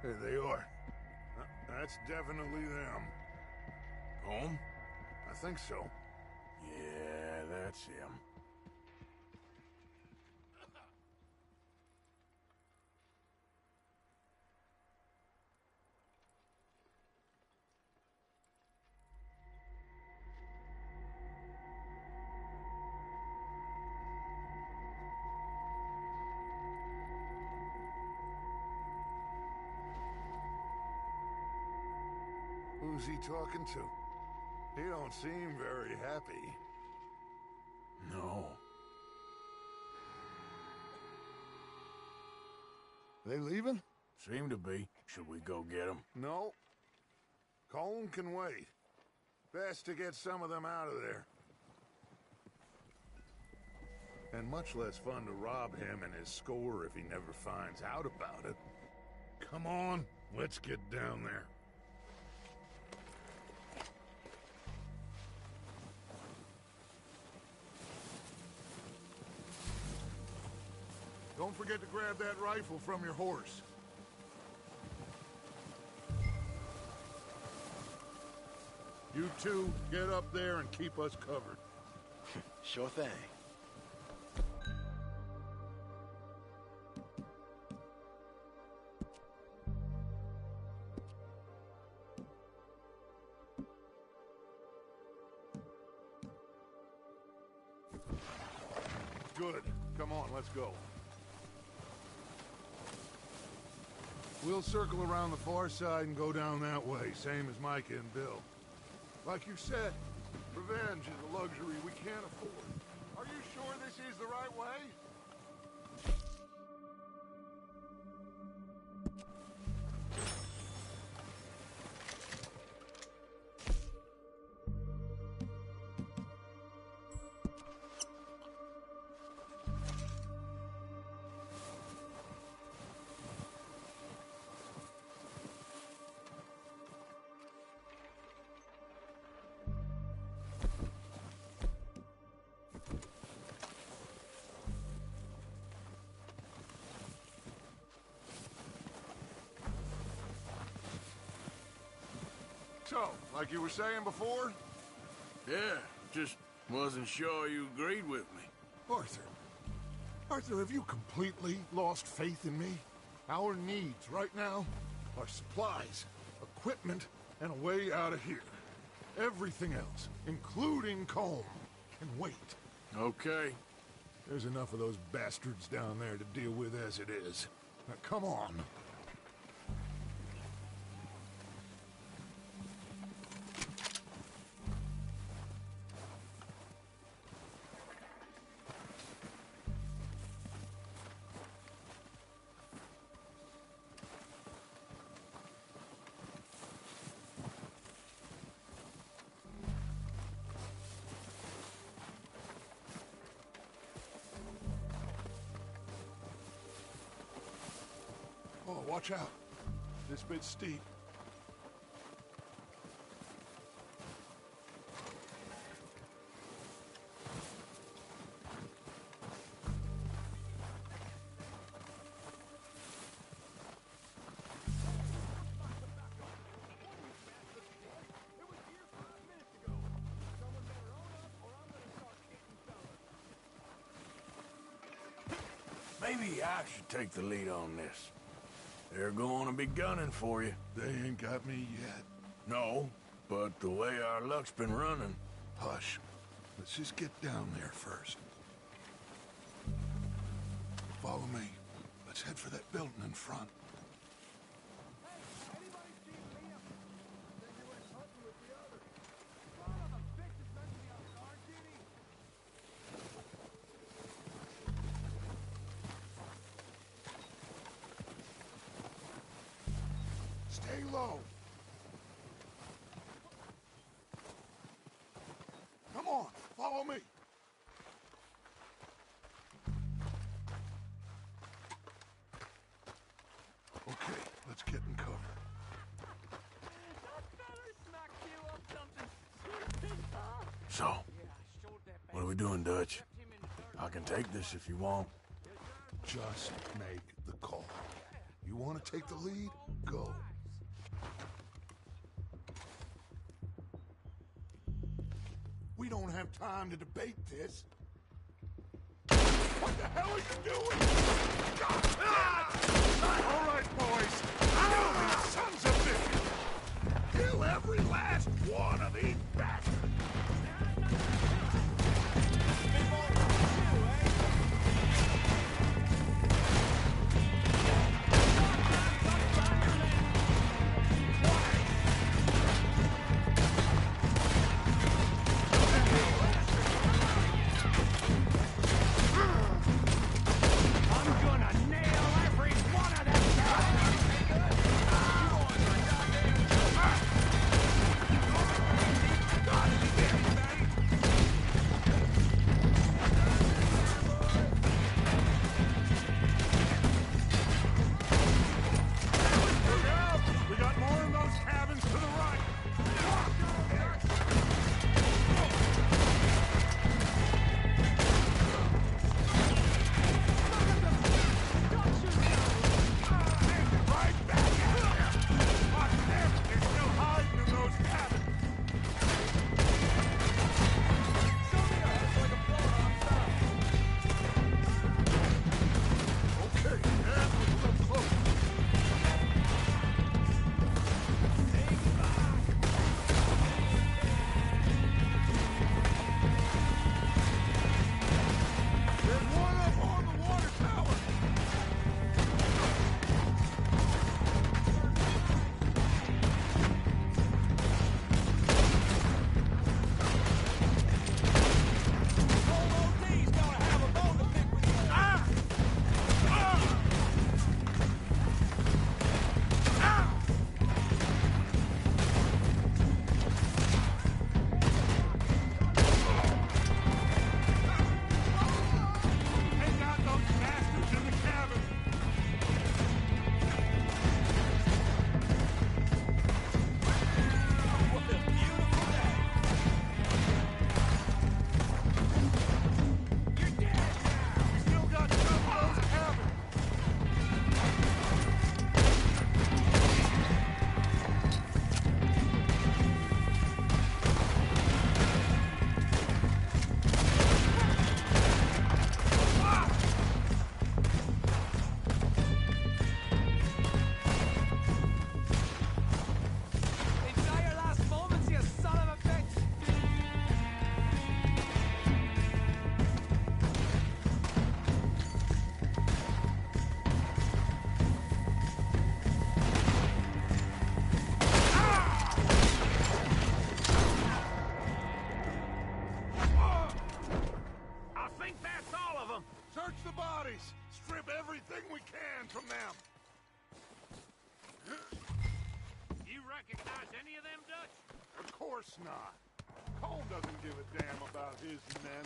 There they are. That's definitely them. Home? I think so. Yeah, that's him. Who's he talking to? He don't seem very happy. No. They leaving? Seem to be. Should we go get them? No. Colm can wait. Best to get some of them out of there. And much less fun to rob him and his score if he never finds out about it. Come on, let's get down there. Don't forget to grab that rifle from your horse. You two, get up there and keep us covered. Sure thing. Good. Come on, let's go. We'll circle around the far side and go down that way, same as Micah and Bill. Like you said, revenge is a luxury we can't afford. Are you sure this is the right way? So, like you were saying before? Yeah, just wasn't sure you agreed with me. Arthur, Arthur, have you completely lost faith in me? Our needs right now are supplies, equipment, and a way out of here. Everything else, including Colm, can wait. Okay. There's enough of those bastards down there to deal with as it is. Now, come on. Oh, watch out. This bit's steep. Maybe I should take the lead on this. They're going to be gunning for you. They ain't got me yet. No, but the way our luck's been running... Hush. Let's just get down there first. Follow me. Let's head for that building in front. Stay low. Come on, follow me. Okay, let's get in cover. So, what are we doing, Dutch? I can take this if you want. Just make the call. You want to take the lead? Go. We don't have time to debate this. What the hell are you doing? God damn it! All right, boys. Kill these sons of bitches. Kill every last one of these bastards. I'm gonna coming from them. You recognize any of them, Dutch? Of course not. Colm doesn't give a damn about his men.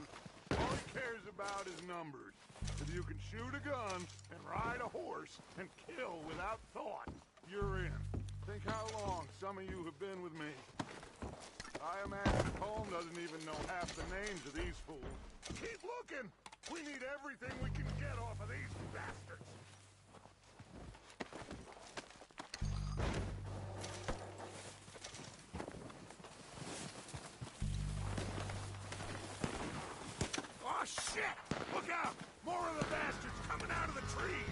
All he cares about is numbers. If you can shoot a gun and ride a horse and kill without thought, you're in. Think how long some of you have been with me. I imagine Colm doesn't even know half the names of these fools. Keep looking! We need everything we can get off of these bastards! Oh, shit! Look out! More of the bastards coming out of the trees!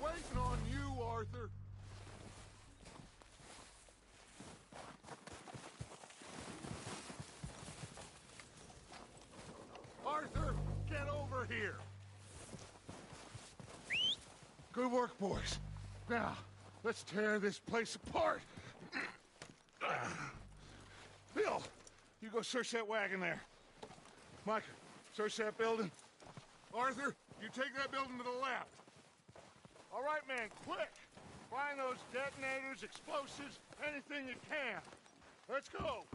Waiting on you, Arthur. Arthur, get over here. Good work, boys. Now, let's tear this place apart. Bill, you go search that wagon there. Micah, search that building. Arthur, you take that building to the left. All right, man, quick. Find those detonators, explosives, anything you can. Let's go.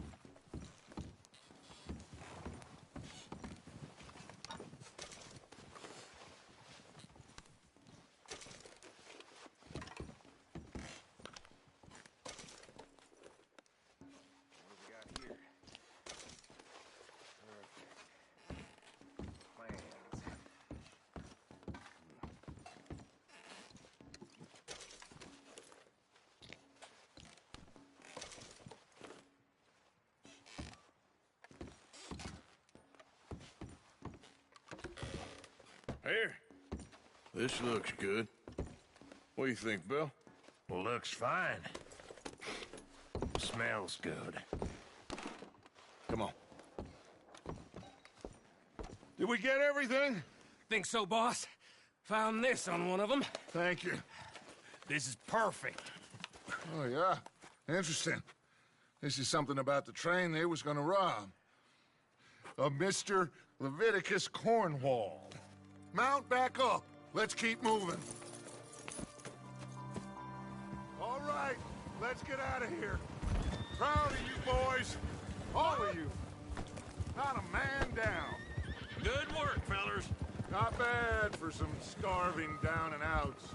Here. This looks good. What do you think, Bill? Looks fine. Smells good. Come on. Did we get everything? Think so, boss. Found this on one of them. Thank you. This is perfect. Oh, yeah? Interesting. This is something about the train they was gonna rob. A Mr. Leviticus Cornwall. Mount back up. Let's keep moving. All right, let's get out of here. Proud of you boys. All of you. Not a man down. Good work, fellers. Not bad for some starving down and outs.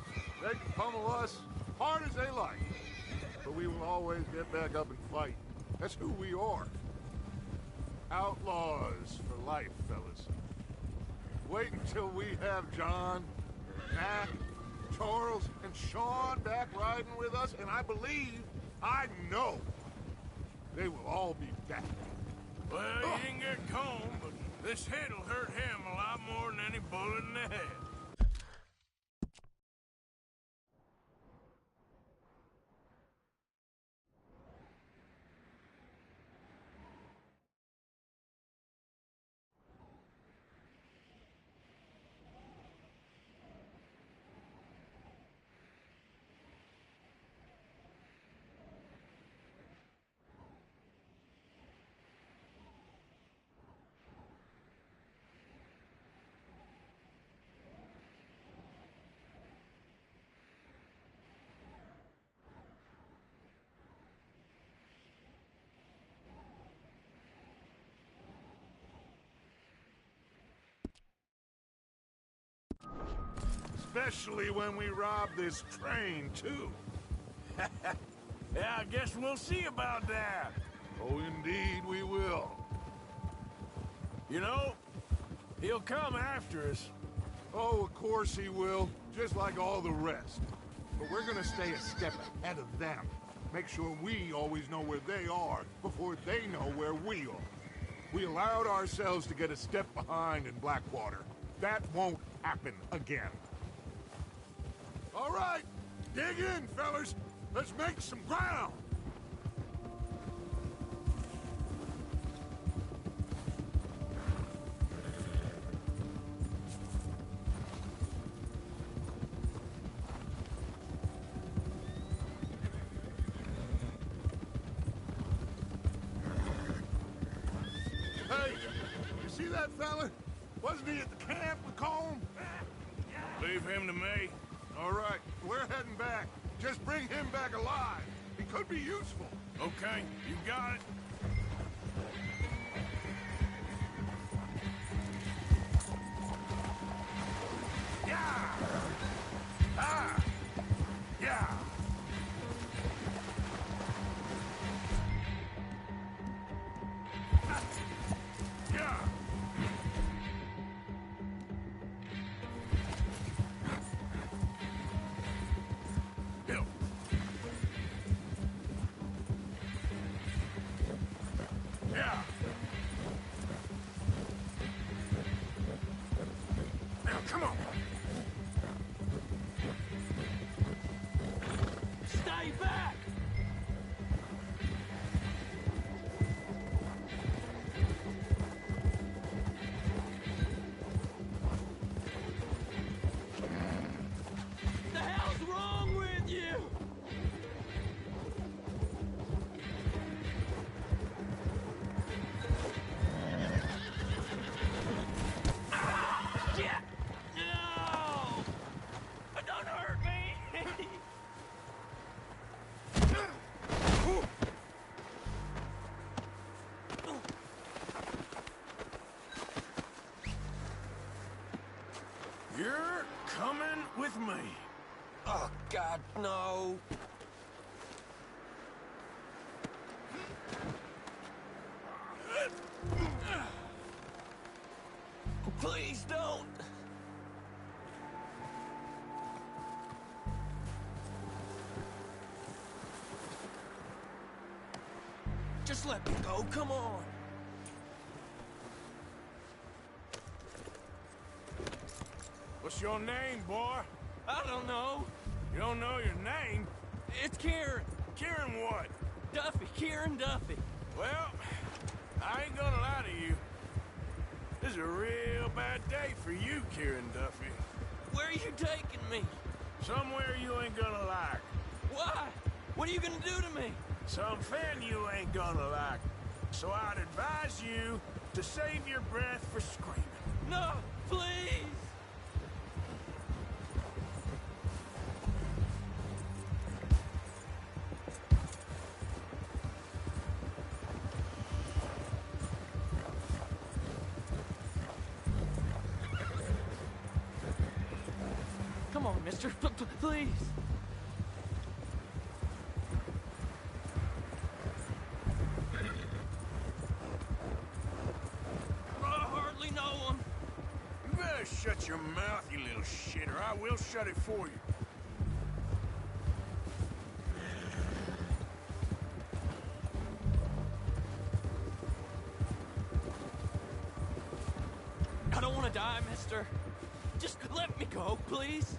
They can pummel us hard as they like. But we will always get back up and fight. That's who we are. Outlaws for life, fellas. Wait until we have John, Mac, Charles, and Sean back riding with us, and I know, they will all be back. Well, he didn't get combed, but this hit'll hurt him a lot more than any bullet in the head. Especially when we rob this train, too. Yeah, I guess we'll see about that. Oh, indeed we will. You know, he'll come after us. Oh, of course he will, just like all the rest. But we're gonna stay a step ahead of them. Make sure we always know where they are before they know where we are. We allowed ourselves to get a step behind in Blackwater. That won't happen again. All right, dig in, fellas. Let's make some ground. Hey, you see that fella? Wasn't he at the camp with Colm? Leave him to me. All right, we're heading back. Just bring him back alive. He could be useful. Okay, you got it. Yeah! Ah! Yeah! Yeah! Yeah! Now, come on! Stay back! You're coming with me. Oh, God, no. Please don't. Just let me go, come on. What's your name, boy? I don't know. You don't know your name? It's Kieran. Kieran what? Duffy, Kieran Duffy. Well, I ain't gonna lie to you. This is a real bad day for you, Kieran Duffy. Where are you taking me? Somewhere you ain't gonna like. Why? What are you gonna do to me? Something you ain't gonna like. So I'd advise you to save your breath for screaming. No, please! Come on, mister. Please. I hardly know him. You better shut your mouth, you little shit, or I will shut it for you. I don't want to die, mister. Just let me go, please.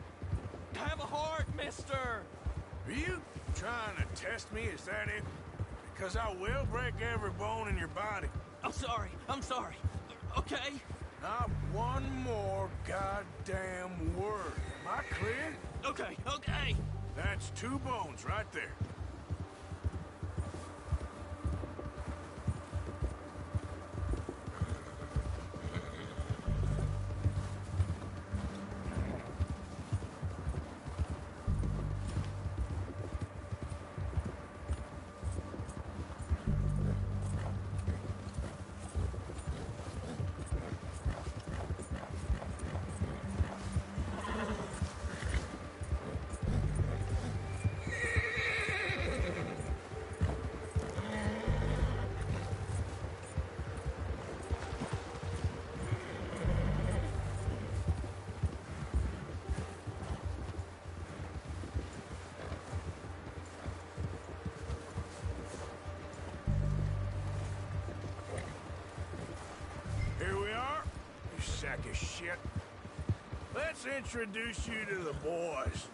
Have a heart, mister. Are you trying to test me? Is that it? Because I will break every bone in your body. I'm sorry. I'm sorry. Okay? Not one more goddamn word. Am I clear? Okay, okay. That's 2 bones right there. Here we are, you sack of shit. Let's introduce you to the boys.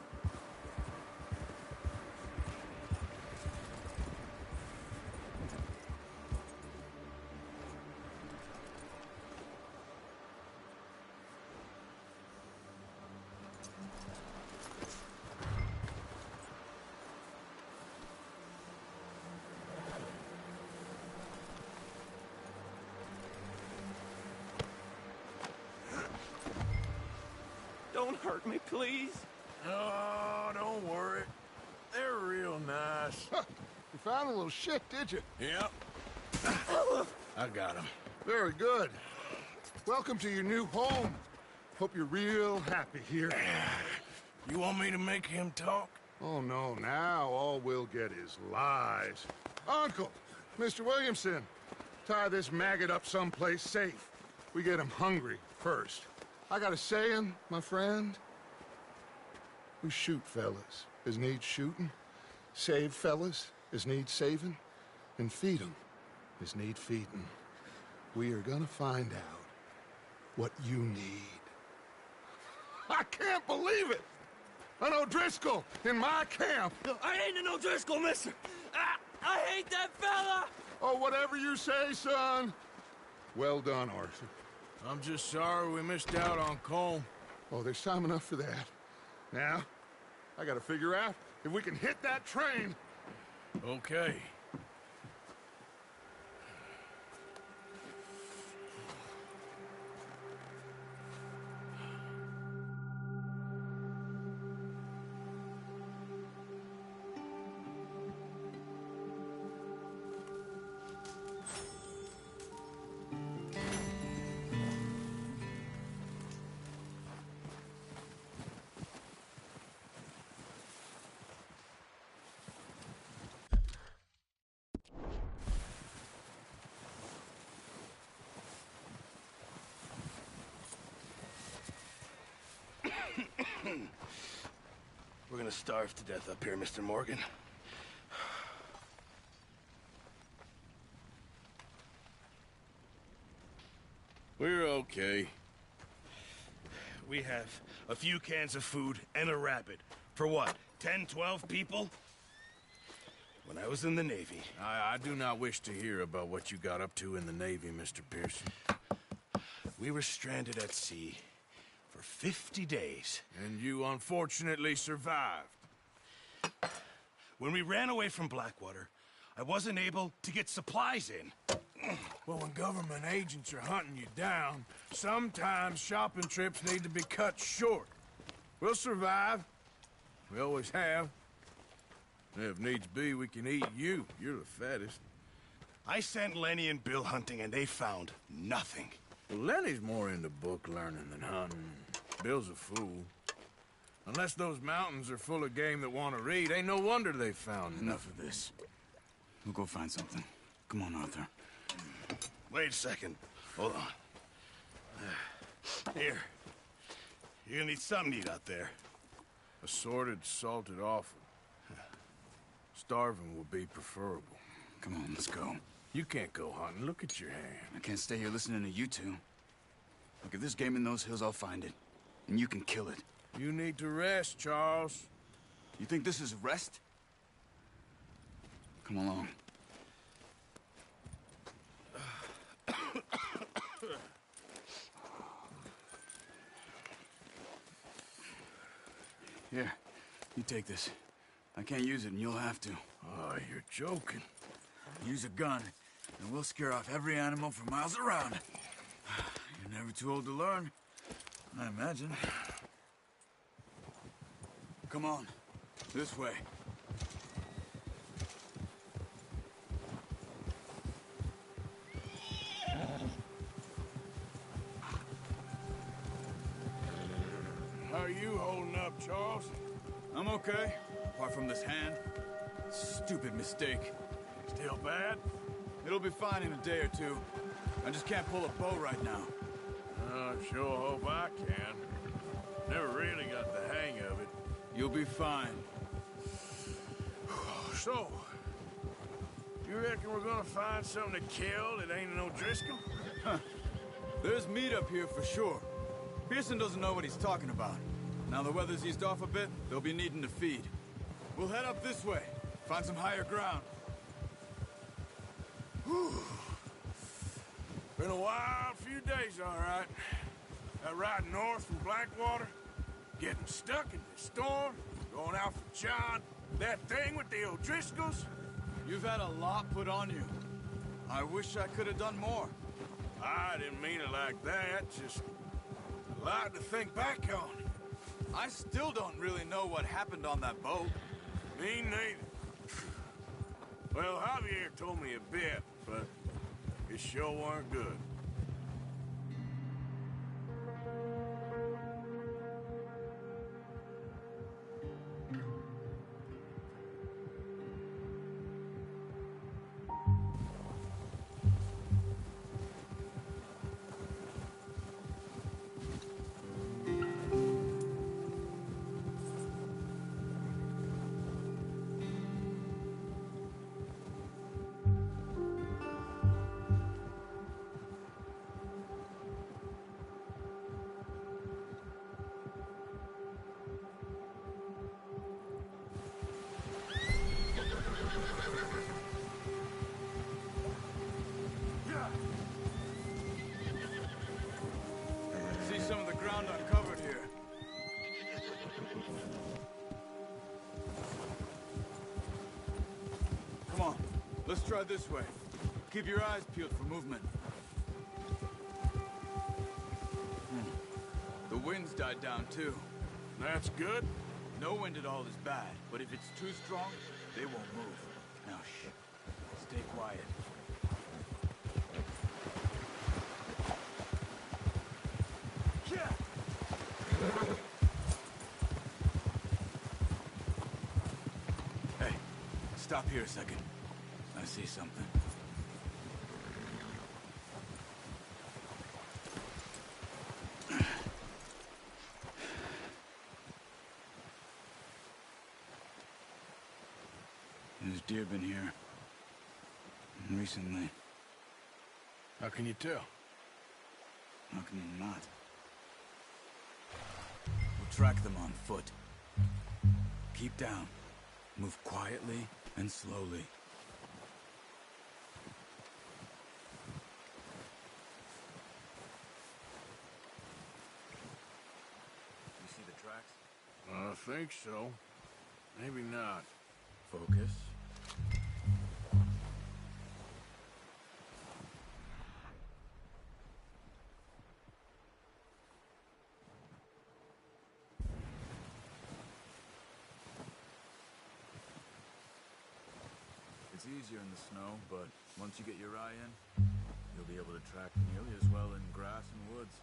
Don't hurt me, please. Oh, don't worry. They're real nice. You found a little shit, did you? Yep. I got him. Very good. Welcome to your new home. Hope you're real happy here. You want me to make him talk? Oh, no. Now all we'll get is lies. Uncle, Mr. Williamson, tie this maggot up someplace safe. We get him hungry first. I got a saying, my friend. We shoot fellas as need shooting, save fellas as need saving, and feed 'em as need feeding. We are gonna find out what you need. I can't believe it! An O'Driscoll in my camp! I ain't an O'Driscoll, mister! I hate that fella! Oh, whatever you say, son. Well done, Arthur. I'm just sorry we missed out on Colm. Oh, there's time enough for that. Now, I gotta figure out if we can hit that train. Okay. gonna starve to death up here, Mr. Morgan. We're okay. We have a few cans of food and a rabbit. For what, 10, 12 people? When I was in the Navy... I do not wish to hear about what you got up to in the Navy, Mr. Pearson. We were stranded at sea for 50 days. And you unfortunately survived. When we ran away from Blackwater, I wasn't able to get supplies in. Well, when government agents are hunting you down, sometimes shopping trips need to be cut short. We'll survive. We always have. If needs be, we can eat you. You're the fattest. I sent Lenny and Bill hunting, and they found nothing. Well, Lenny's more into book learning than hunting. Bill's a fool. Unless those mountains are full of game that want to read, ain't no wonder they found Enough of this. We'll go find something. Come on, Arthur. Wait a second. Hold on. Here. You're gonna need something to eat out there. Assorted, salted offal. Starving will be preferable. Come on, let's go. You can't go hunting. Look at your hand. I can't stay here listening to you two. Look, if there's game in those hills, I'll find it. And you can kill it. You need to rest, Charles. You think this is rest? Come along. Here, you take this. I can't use it, and you'll have to. Oh, you're joking. Use a gun, and we'll scare off every animal for miles around. You're never too old to learn, I imagine. Come on, this way. How are you holding up, Charles? I'm okay, apart from this hand. Stupid mistake. Still bad? It'll be fine in a day or two. I just can't pull a bow right now. I sure hope I can. Never really got the hang of it. You'll be fine. So, you reckon we're gonna find something to kill that ain't an O'Driscoll? Huh. There's meat up here for sure. Pearson doesn't know what he's talking about. Now the weather's eased off a bit, they'll be needing to feed. We'll head up this way, find some higher ground. Whew. Been a wild few days, all right. That ride north from Blackwater, getting stuck in the storm, going out for John, that thing with the O'Driscolls. You've had a lot put on you. I wish I could have done more. I didn't mean it like that, just a lot to think back on. I still don't really know what happened on that boat. Me neither. Well, Javier told me a bit, but it sure weren't good. See some of the ground uncovered here. Come on, let's try this way. Keep your eyes peeled for movement. The wind's died down too. That's good. No wind at all is bad, but if it's too strong, they won't move. Now, shh. Stay quiet. Hey, stop here a second. I see something. deer been here? Recently. How can you tell? How can you not? We'll track them on foot. Keep down. Move quietly and slowly. You see the tracks? I think so. Maybe not. Focus. It's easier in the snow, but once you get your eye in, you'll be able to track nearly as well in grass and woods.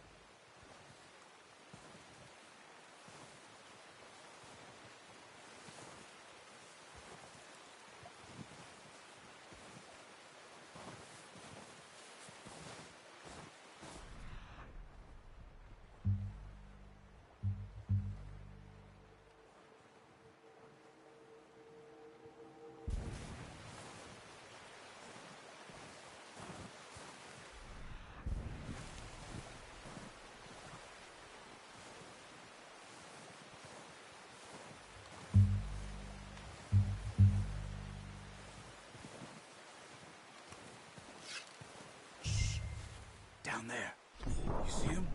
Down there. You see him?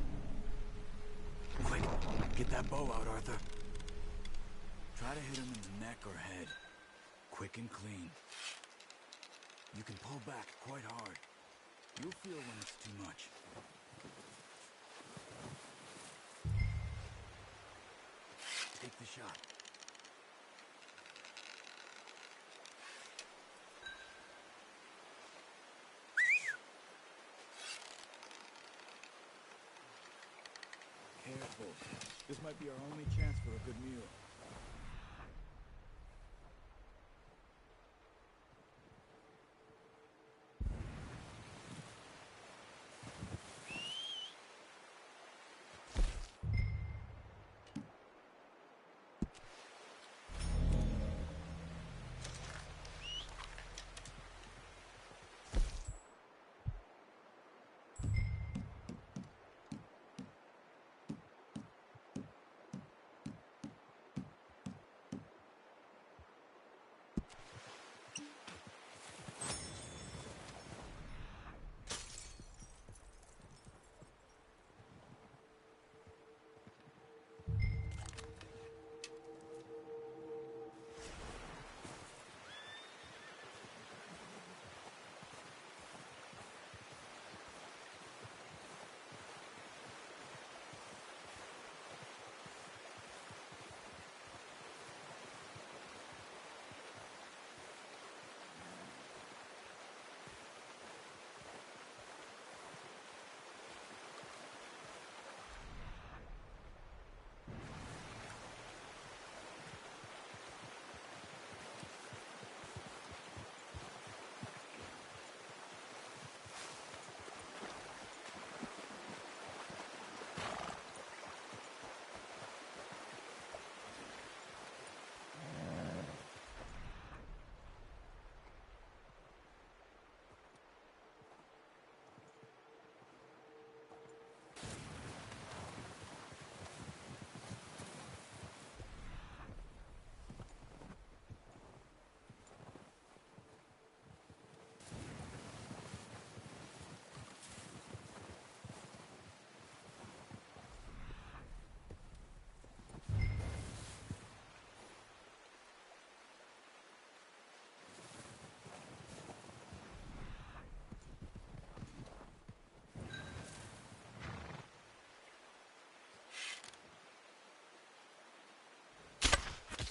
Quick, get that bow out, Arthur. Try to hit him in the neck or head. Quick and clean. You can pull back quite hard. You'll feel when it's too much. Take the shot. Careful. This might be our only chance for a good meal.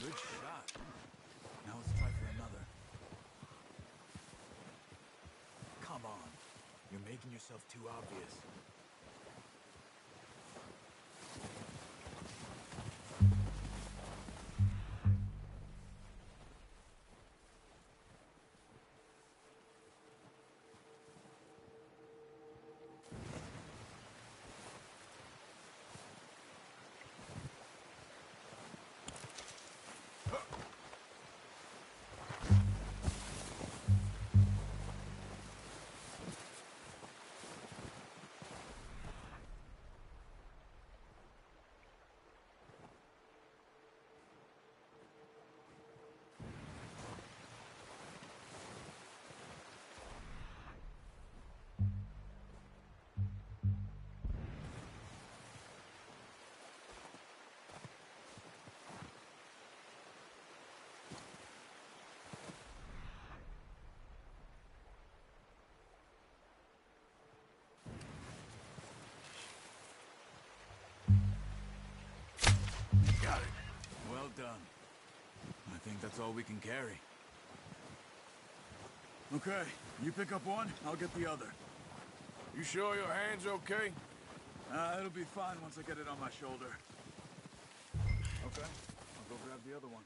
Good shot. Now let's try for another. Come on. You're making yourself too obvious. done. I think that's all we can carry. Okay, you pick up one, I'll get the other. You sure your hand's okay? It'll be fine once I get it on my shoulder. Okay, I'll go grab the other one.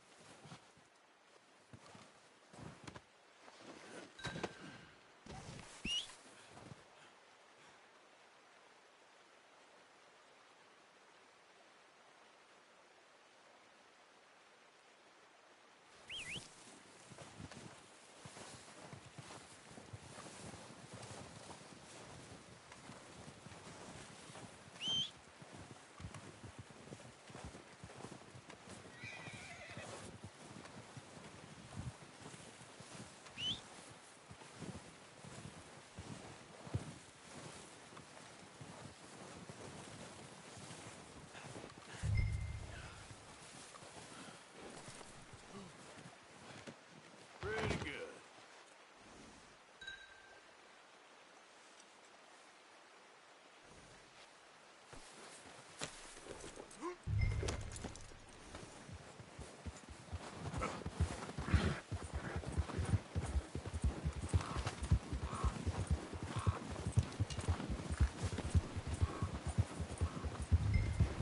Pretty good.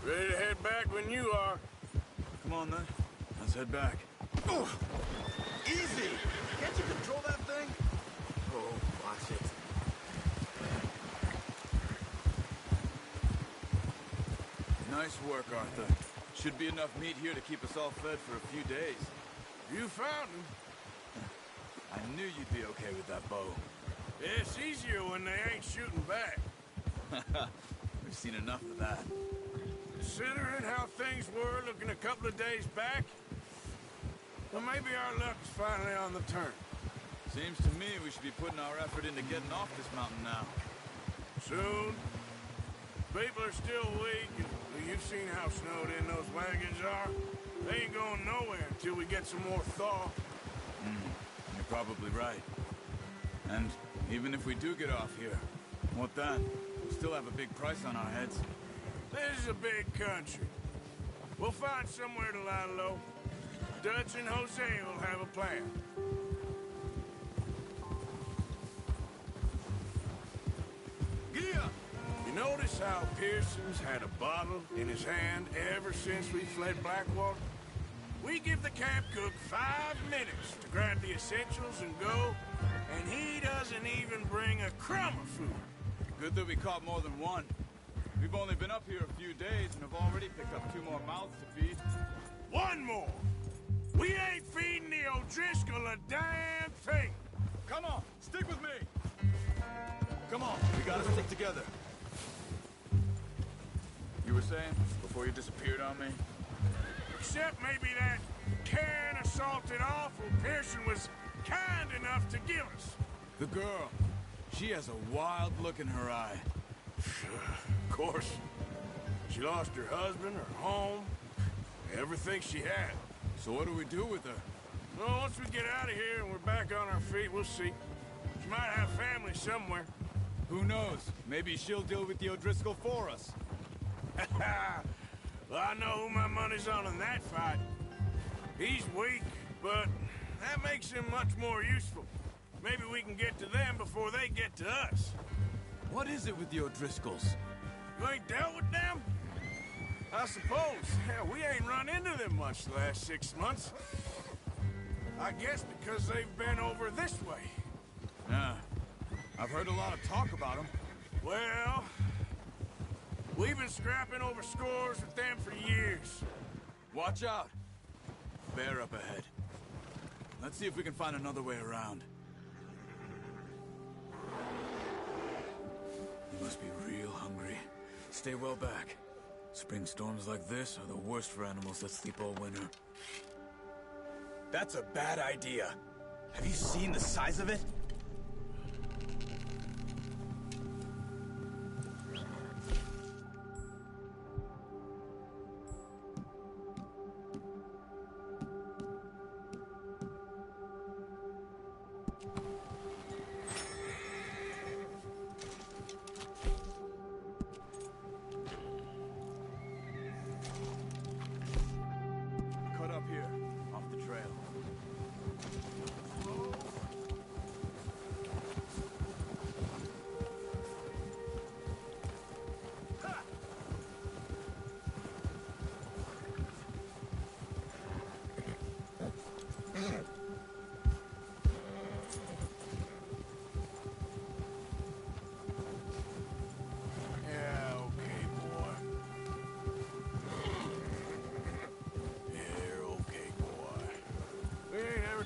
Ready to head back when you are. Come on, then. Let's head back. Oh, easy! Can't you control that thing? Oh, watch it. Nice work, Arthur. Should be enough meat here to keep us all fed for a few days. You found him. I knew you'd be okay with that bow. It's easier when they ain't shooting back. We've seen enough of that. Considering how things were looking a couple of days back, well, maybe our luck is finally on the turn. Seems to me we should be putting our effort into getting off this mountain now. Soon. People are still weak, and you've seen how snowed in those wagons are. They ain't going nowhere until we get some more thaw. You're probably right. And even if we do get off here, what then? We'll still have a big price on our heads. This is a big country. We'll find somewhere to lie low. Dutch and Jose will have a plan. Yeah. You notice how Pearson's had a bottle in his hand ever since we fled Blackwater? We give the camp cook 5 minutes to grab the essentials and go, and he doesn't even bring a crumb of food. Good that we caught more than one. We've only been up here a few days and have already picked up 2 more mouths to feed. 1 more! We ain't feeding the O'Driscoll a damn thing! Come on, stick with me! Come on, we gotta stick together. You were saying, before you disappeared on me? Except maybe that can of salted offal Pearson was kind enough to give us. The girl. She has a wild look in her eye. Of course. She lost her husband, her home, everything she had. So what do we do with her? Well, once we get out of here and we're back on our feet, we'll see. She might have family somewhere. Who knows? Maybe she'll deal with the O'Driscoll for us. Well, I know who my money's on in that fight. He's weak, but that makes him much more useful. Maybe we can get to them before they get to us. What is it with the O'Driscolls? You ain't dealt with them? I suppose. Hell, we ain't run into them much the last 6 months. I guess because they've been over this way. Yeah. I've heard a lot of talk about them. Well, we've been scrapping over scores with them for years. Watch out. Bear up ahead. Let's see if we can find another way around. You must be real hungry. Stay well back. Spring storms like this are the worst for animals that sleep all winter. That's a bad idea. Have you seen the size of it?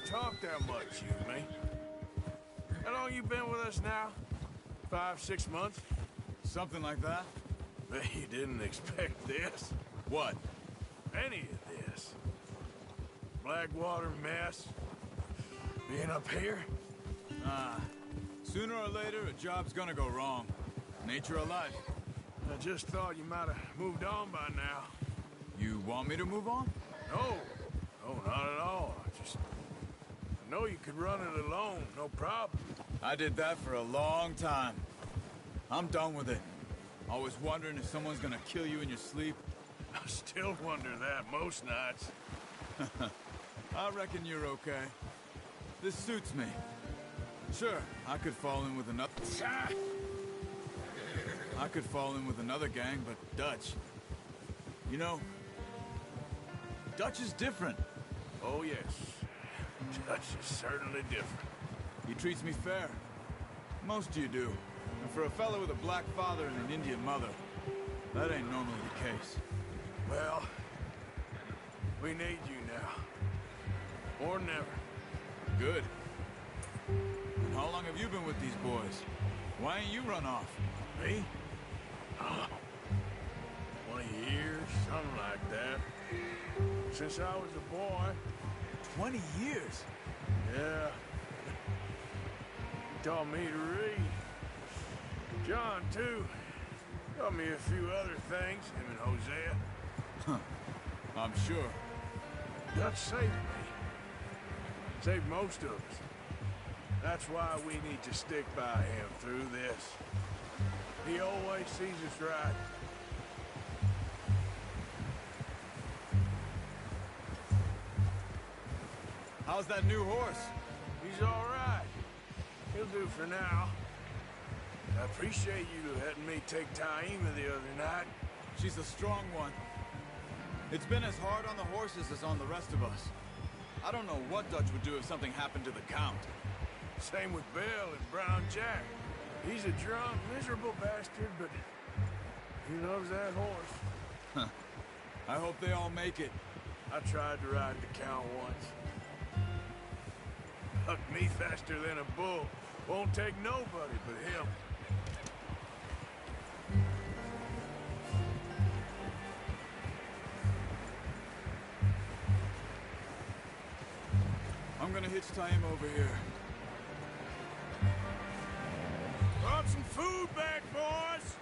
talk that much, you and me. How long you been with us now? 5, 6 months? Something like that. Bet you didn't expect this. What? Any of this. Blackwater mess. Being up here? Sooner or later, a job's gonna go wrong. Nature of life. I just thought you might have moved on by now. You want me to move on? No. No, not at all. I know you could run it alone, no problem. I did that for a long time. I'm done with it. Always wondering if someone's gonna kill you in your sleep. I still wonder that most nights. I reckon you're okay. This suits me. Sure, I could fall in with another... I could fall in with another gang, but Dutch... You know... Dutch is different. Oh, yes. Dutch is certainly different. He treats me fair. Most of you do. And for a fellow with a black father and an Indian mother, that ain't normally the case. Well, we need you now. Or never. Good. And how long have you been with these boys? Why ain't you run off? Me? 20 years, something like that. Since I was a boy. 20 years? Yeah. He taught me to read. John, too. Taught me a few other things, him and Hosea. Huh. I'm sure. Dutch saved me. Saved most of us. That's why we need to stick by him through this. He always sees us right. How's that new horse? He's all right. He'll do for now. I appreciate you letting me take Taima the other night. She's a strong one. It's been as hard on the horses as on the rest of us. I don't know what Dutch would do if something happened to the Count. Same with Bill and Brown Jack. He's a drunk, miserable bastard, but he loves that horse. Huh. I hope they all make it. I tried to ride the Count once. Hucked me faster than a bull. Won't take nobody but him. I'm gonna hitch Taima over here. Brought some food back, boys!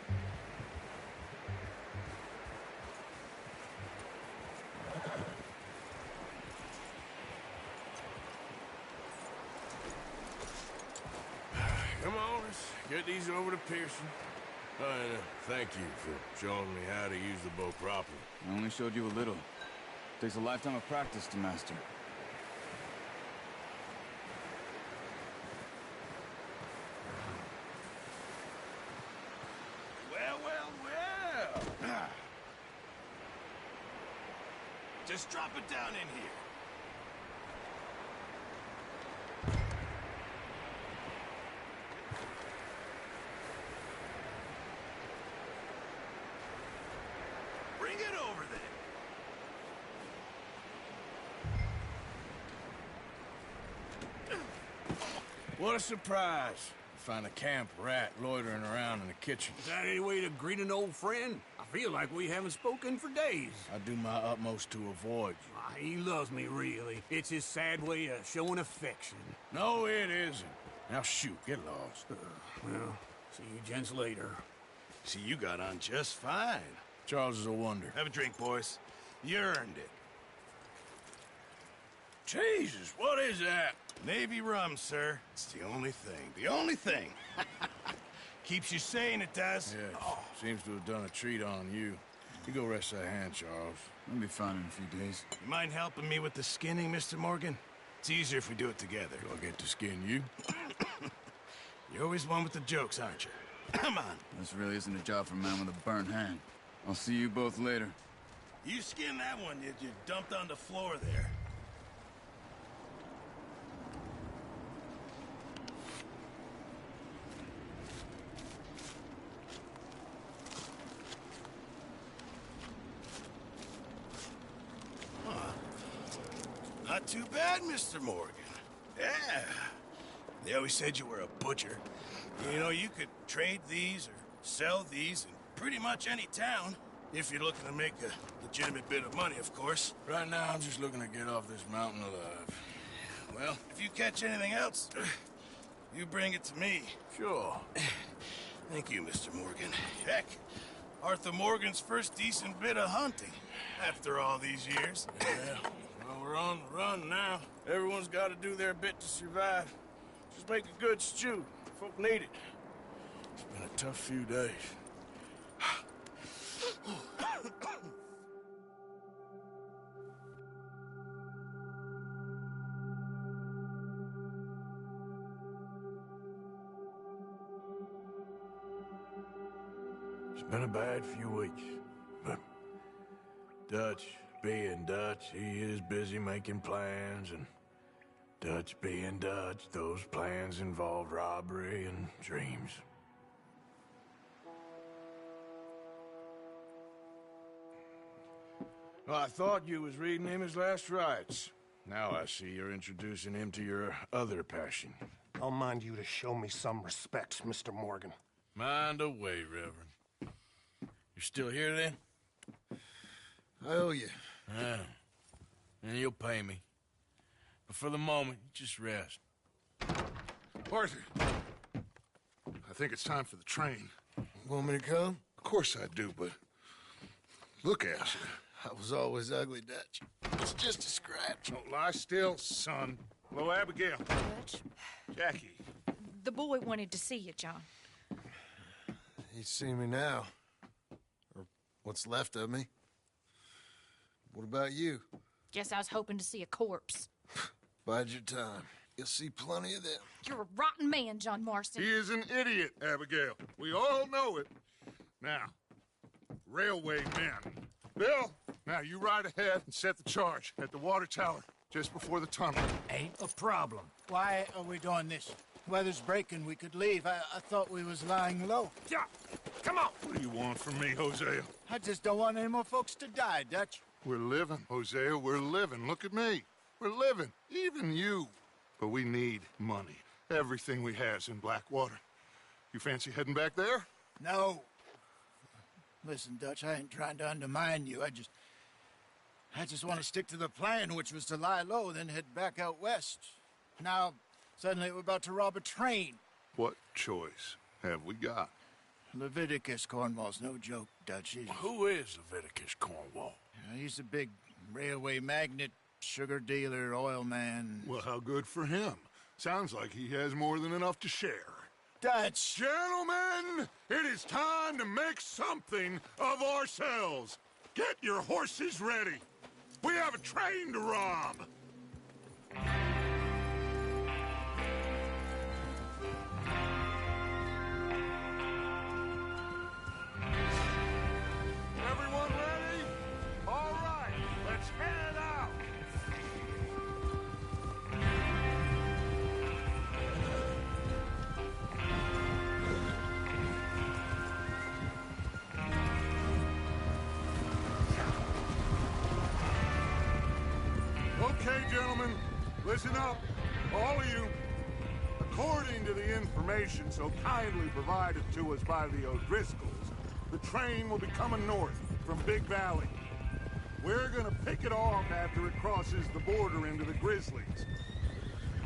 Come on, let's get these over to Pearson. And thank you for showing me how to use the bow properly. I only showed you a little. Takes a lifetime of practice to master. Well. Just drop it down in here. Bring it over then. What a surprise. Find a camp rat loitering around in the kitchen. Is that any way to greet an old friend? I feel like we haven't spoken for days. I do my utmost to avoid you. He loves me, really. It's his sad way of showing affection. No, it isn't. Now shoot, get lost. Well, see you gents later. See, you got on just fine. Charles is a wonder. Have a drink, boys. You earned it. Jesus, what is that? Navy rum, sir. It's the only thing. The only thing. Keeps you sane, it does. Yes. Seems to have done a treat on you. You go rest that hand, Charles. I'll be fine in a few days. You mind helping me with the skinning, Mr. Morgan? It's easier if we do it together. Do I get to skin you? You're always one with the jokes, aren't you? Come on. This really isn't a job for a man with a burnt hand. I'll see you both later. You skinned that one you dumped on the floor there. Not too bad, Mr. Morgan. Yeah. They always said you were a butcher. You know, you could trade these or sell these in pretty much any town. If you're looking to make a legitimate bit of money, of course. Right now, I'm just looking to get off this mountain alive. Well, if you catch anything else, you bring it to me. Sure. Thank you, Mr. Morgan. Heck, Arthur Morgan's first decent bit of hunting after all these years. Yeah, well, we're on the run now. Everyone's got to do their bit to survive. Just make a good stew. Folk need it. It's been a tough few days. It's been a bad few weeks, but Dutch being Dutch, he is busy making plans, and Dutch being Dutch, those plans involve robbery and dreams. Well, I thought you was reading him his last rites. Now I see you're introducing him to your other passion. I'll mind you to show me some respect, Mr. Morgan. Mind away, Reverend. You're still here, then? I owe you. Yeah. And you'll pay me. But for the moment, just rest. Arthur, I think it's time for the train. Want me to come? Of course I do, but look at you. I was always ugly, Dutch. It's just a scratch. Don't lie still, son. Hello, Abigail. Dutch, Jackie. the boy wanted to see you, John. He's seen me now. Or what's left of me. What about you? Guess I was hoping to see a corpse. Bide your time. You'll see plenty of them. You're a rotten man, John Marston. He is an idiot, Abigail. We all know it. Now, railway men. Bill, now you ride ahead and set the charge at the water tower just before the tunnel. Ain't a problem. Why are we doing this? Weather's breaking. We could leave. I thought we was lying low. Yeah, come on. What do you want from me, Hosea? I just don't want any more folks to die, Dutch. We're living, Hosea. We're living. Look at me. We're living. Even you. But we need money. Everything we has in Blackwater. You fancy heading back there? No. Listen, Dutch, I ain't trying to undermine you. I just want to stick to the plan, which was to lie low, then head back out west. Now, suddenly we're about to rob a train. What choice have we got? Leviticus Cornwall's no joke, Dutch. Who is Leviticus Cornwall? He's a big railway magnate, sugar dealer, oil man. Well, how good for him. Sounds like he has more than enough to share. Dutch! Gentlemen, it is time to make something of ourselves. Get your horses ready. We have a train to rob. Everyone ready? All right, let's head out. Okay, gentlemen, listen up, all of you. According to the information so kindly provided to us by the O'Driscolls, the train will be coming north from Big Valley. We're gonna pick it off after it crosses the border into the Grizzlies.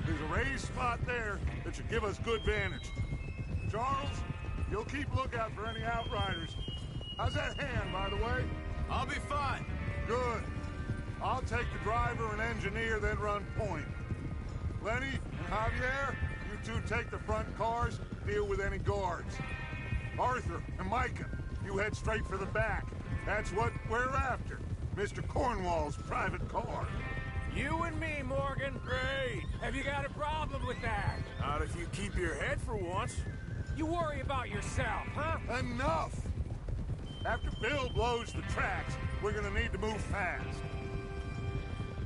There's a raised spot there that should give us good vantage. Charles, you'll keep lookout for any outriders. How's that hand, by the way? I'll be fine. Good. I'll take the driver and engineer, then run point. Lenny and Javier, you two take the front cars, deal with any guards. Arthur and Micah, you head straight for the back. That's what we're after. Mr. Cornwall's private car. You and me, Morgan. Great. Have you got a problem with that? Not if you keep your head for once. You worry about yourself, huh? Enough! After Bill blows the tracks, we're gonna need to move fast.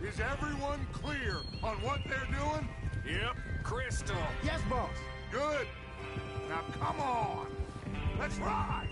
Is everyone clear on what they're doing? Yep. Crystal. Yes, boss. Good. Now come on. Let's ride.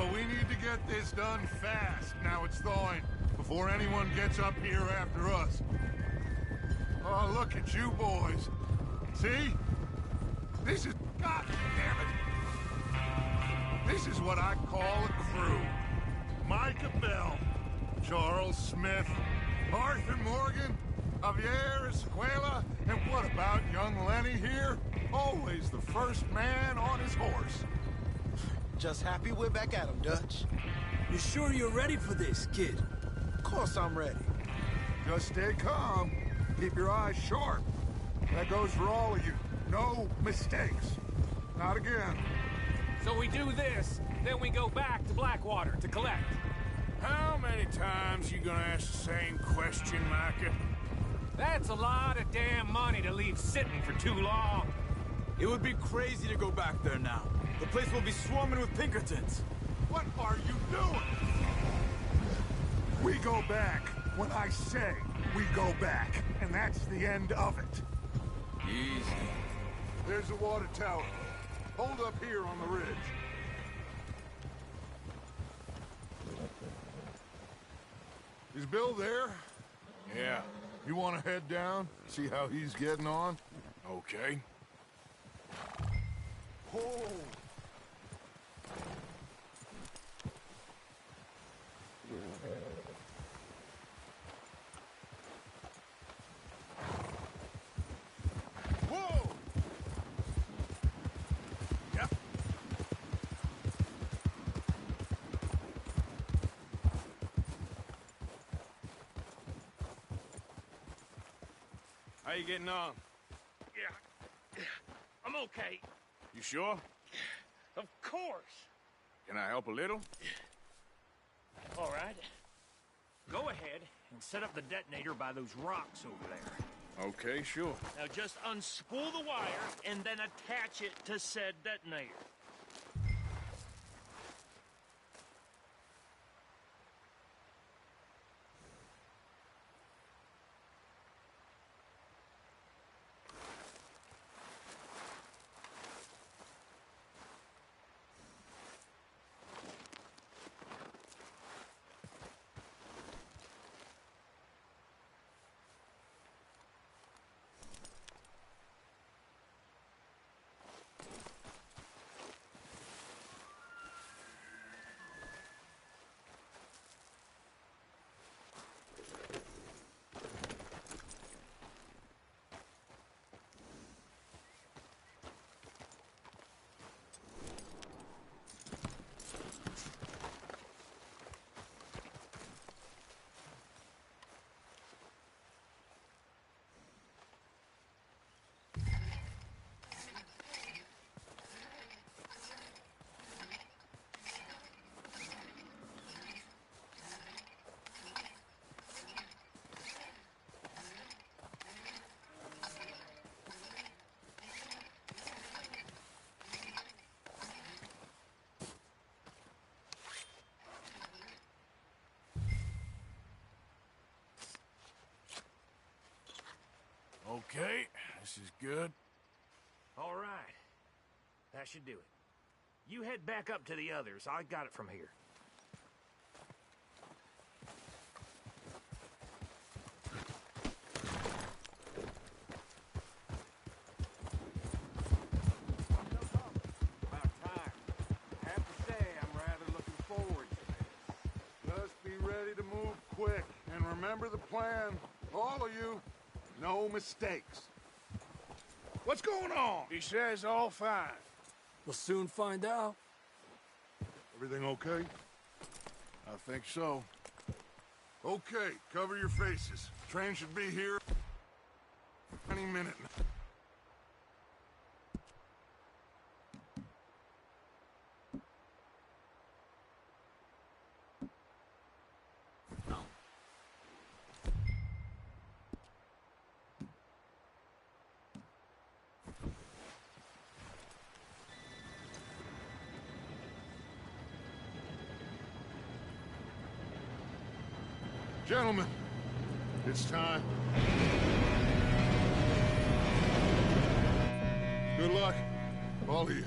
But we need to get this done fast. Now it's thawing, before anyone gets up here after us. Oh, look at you boys. See? This is... God damn it. This is what I call a crew. Micah Bell, Charles Smith, Arthur Morgan, Javier Escuela, and what about young Lenny here? Always the first man on his horse. Just happy we're back at him, Dutch. You sure you're ready for this, kid? Of course I'm ready. Just stay calm. Keep your eyes sharp. That goes for all of you. No mistakes. Not again. So we do this, then we go back to Blackwater to collect. How many times you gonna ask the same question, Micah? That's a lot of damn money to leave sitting for too long. It would be crazy to go back there now. The place will be swarming with Pinkertons. What are you doing? We go back when I say we go back, and that's the end of it. Easy. There's the water tower. Hold up here on the ridge. Is Bill there? Yeah. You want to head down, see how he's getting on? Okay. Oh. Whoa! Yep. How you getting on? Yeah. I'm okay. You sure? Of course. Can I help a little? All right. Go ahead and set up the detonator by those rocks over there. Okay, sure. Now just unspool the wire and then attach it to said detonator. Okay, this is good. All right. That should do it. You head back up to the others. I got it from here. About time. I have to say, I'm rather looking forward to this. Just be ready to move quick, and remember the plan. All of you, no mistakes. What's going on? He says all fine. We'll soon find out. Everything okay? I think so. Okay, cover your faces. Train should be here any minute. Gentlemen, it's time. Good luck, all of you.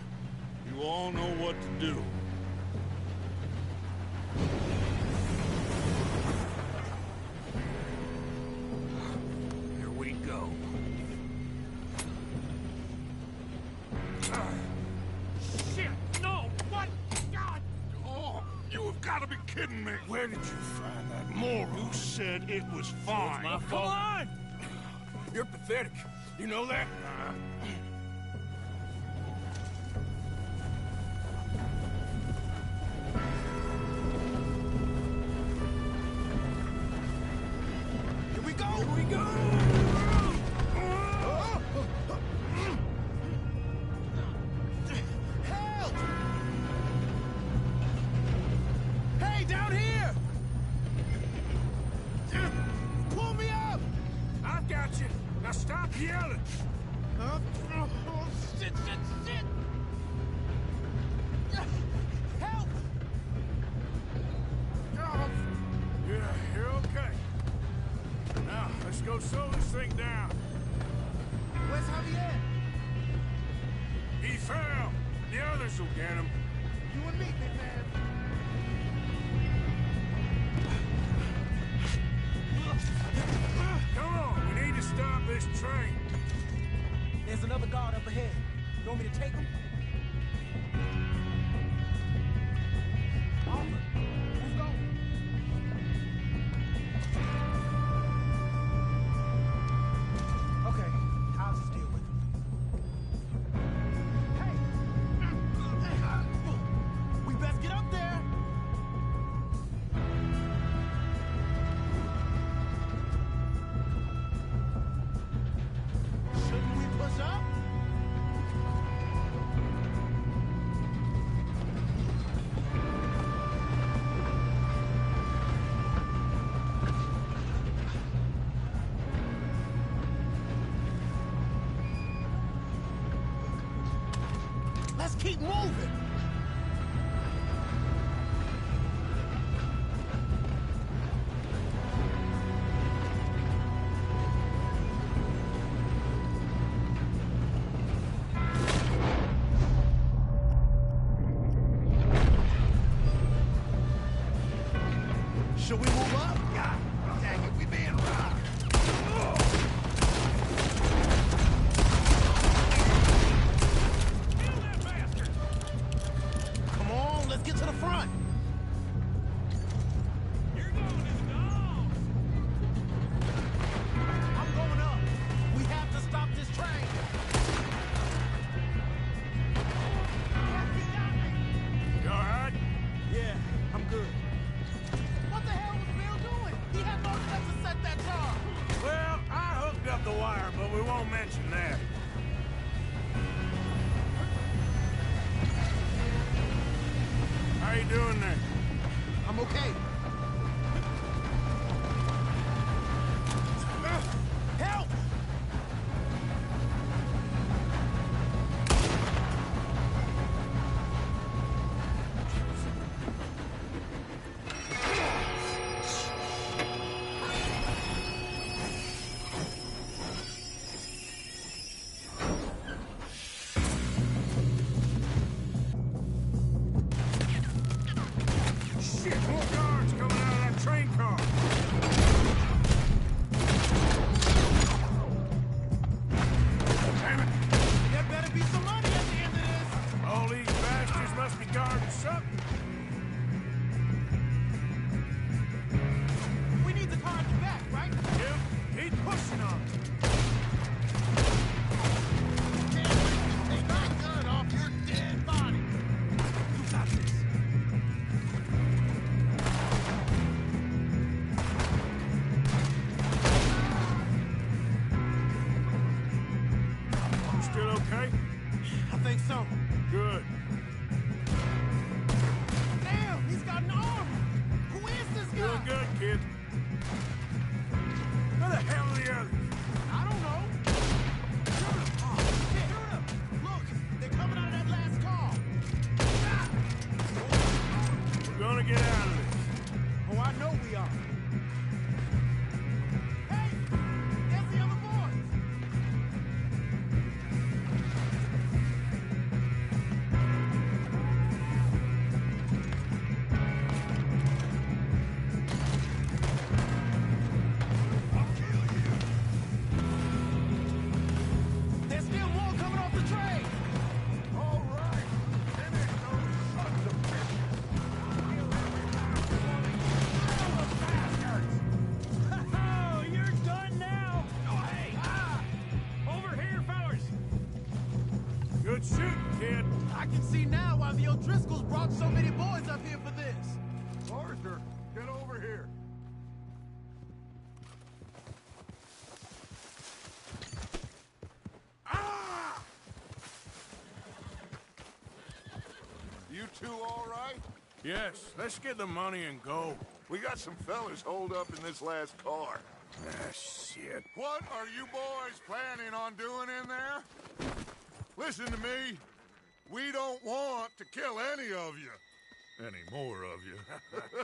You all know what to do. You have got to be kidding me. Where did you find that moron? Who said it was fine? It's my fault. Come on! You're pathetic. You know that? Here we go! Here we go! Help! Hey, down here! Pull me up! I've got you. Now stop yelling. Oh, shit, shit, shit! Help! Yeah, you're okay. Now, let's go slow this thing down. Where's Javier? He fell. The others will get him. You and me, big man. Come on, we need to stop this train. There's another guard up ahead. You want me to take him? Arthur, who's going? Okay, I'll just deal with him. Hey! We best get up there! Shouldn't we push up? Let's keep moving! Should we move up? God dang it, we being robbed. Come on, let's get to the front. You're going to the dogs. I'm going up. We have to stop this train. You all right? Yeah, I'm good. What the hell was Bill doing? He had no sense to set that jar. Well, I hooked up the wire, but we won't mention that. How you doing there? I'm okay. Help! Shit, more guards coming out of that train car. Damn it. There better be some money at the end of this. All these bastards must be guarding something. We need the car at the back, right? Yep, keep pushing on it. Can't wait to take that gun off your dead body. You got this. You still okay? I think so. Good. Damn, he's got an arm. Who is this guy? Doing good, kid. Where the hell are the others? I don't know. Shoot him. Oh, shit. Shoot him. Look, they're coming out of that last car. We're gonna get out of this. Oh, I know we are. Hey, there's the other boys. There's still more coming off the train. All right. Finish those sons of bitches. quit shooting, kid. I can see now why the O'Driscolls brought so many boys up here for this. Arthur, get over here. Ah! You two all right? Yes, let's get the money and go. We got some fellas holed up in this last car. Ah, shit. What are you boys planning on doing in there? Listen to me. We don't want to kill any of you. Any more of you.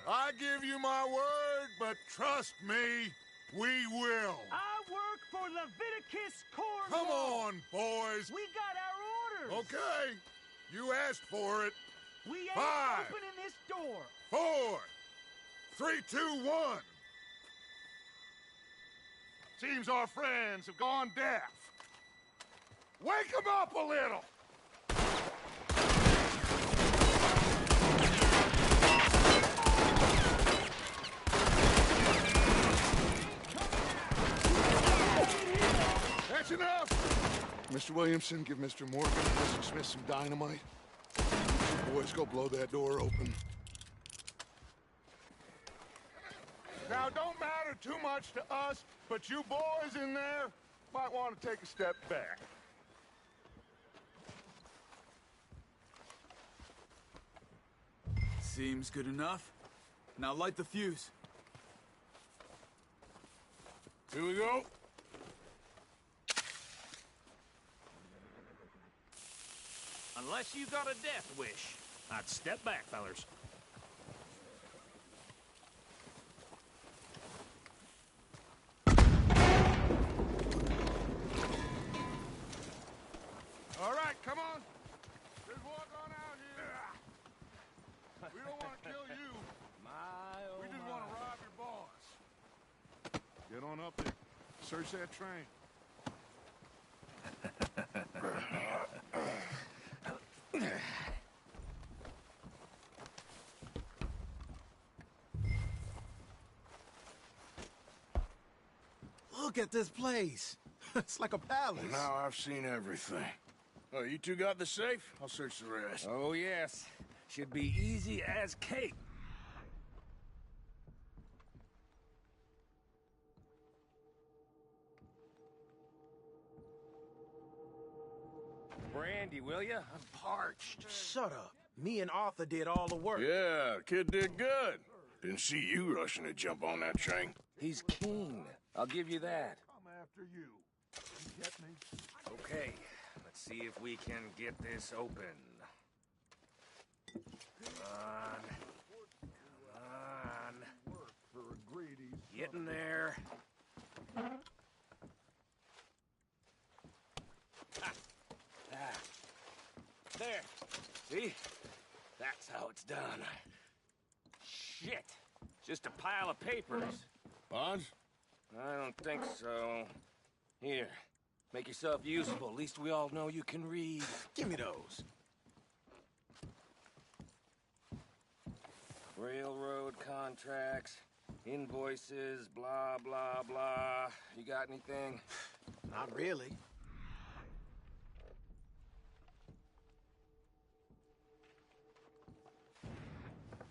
I give you my word, but trust me, we will. I work for Leviticus Corps. Come on, boys. We got our orders. Okay. You asked for it. We ain't 5, opening this door. 4, 3, 2, 1. Seems our friends have gone deaf. Wake them up a little. That's enough! Mr. Williamson, give Mr. Morgan and Mr. Smith some dynamite. You boys go blow that door open. Now, don't matter too much to us, but you boys in there might want to take a step back. Seems good enough. Now light the fuse. Here we go. Unless you got a death wish, I'd step back, fellers. All right, come on. Just walk on out here. We don't want to kill you. We just want to rob your boss. Get on up there. Search that train. Look at this place. It's like a palace. Well, now I've seen everything. Oh, you two got the safe? I'll search the rest. Oh, yes. Should be easy as cake. Brandy, will ya? I'm parched. Shut up. Me and Arthur did all the work. Yeah, kid did good. Didn't see you rushing to jump on that train. He's keen. I'll give you that. Come after you. You get me? Okay, let's see if we can get this open. Come on. Come on. Work for a greedy. Getting there. There. See? That's how it's done. Shit. Just a pile of papers. Bonds? I don't think so. Here. Make yourself usable. At least we all know you can read. Give me those. Railroad contracts, invoices, blah, blah, blah. You got anything? Not really.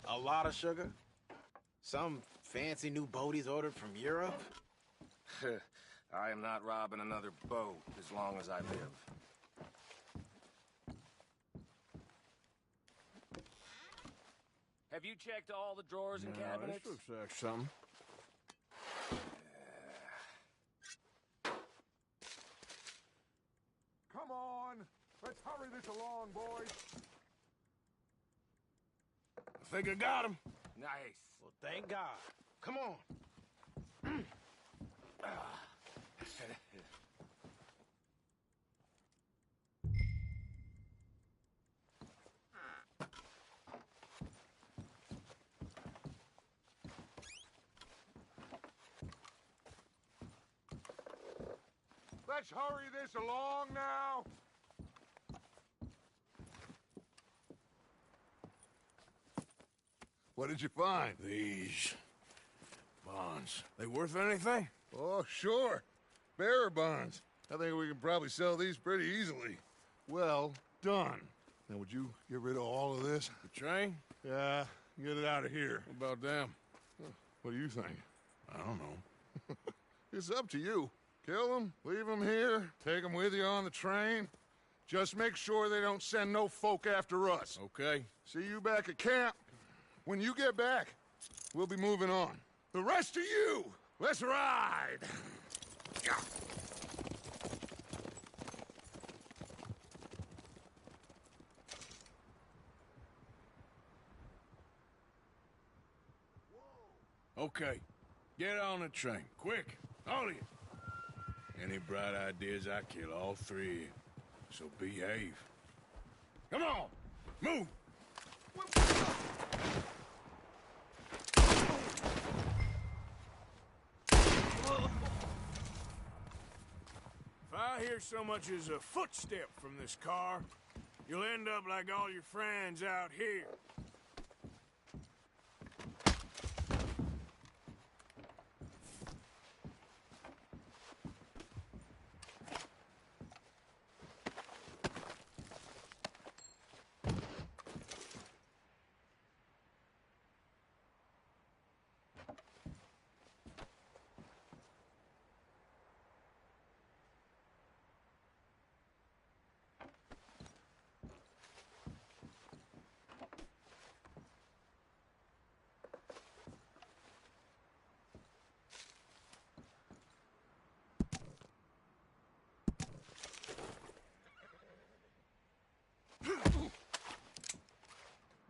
A lot of sugar? Some fancy new boat he's ordered from Europe? I am not robbing another boat as long as I live. Have you checked all the drawers and cabinets? This looks like something. Come on. Let's hurry this along, boys. I think I got him. Nice. Well, thank God. Come on. Let's hurry this along now. What did you find? These bonds. They worth anything? Oh, sure. Bearer bonds. I think we can probably sell these pretty easily. Well, done. Now, would you get rid of all of this? The train? Yeah, get it out of here. What about them? What do you think? I don't know. It's up to you. Kill them, leave them here, take them with you on the train. Just make sure they don't send no folk after us. Okay. See you back at camp. When you get back, we'll be moving on. The rest of you, let's ride! Okay. Get on the train. Quick. All of you. Any bright ideas, I kill all three of you. So behave. Come on! Move! If I hear so much as a footstep from this car, you'll end up like all your friends out here.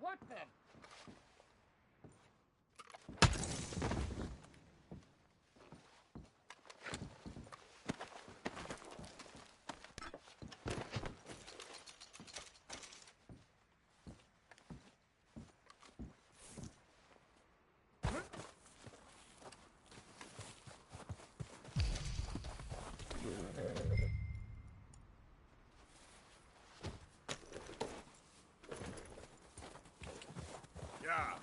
What the? Yeah.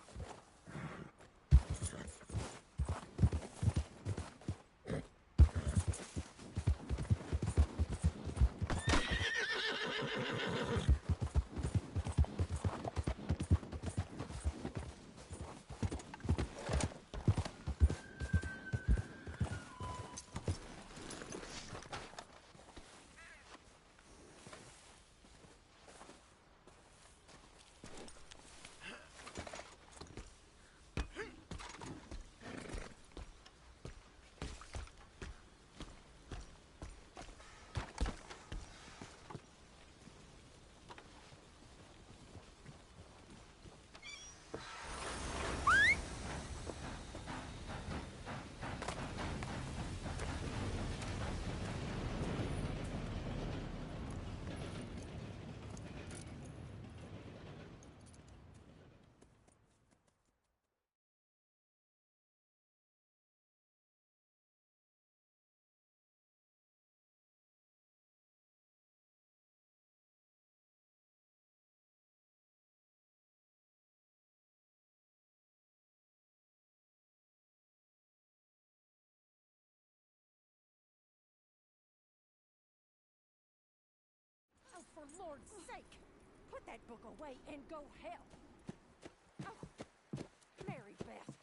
Oh, for Lord's sake, put that book away and go help. Oh, Mary Beth.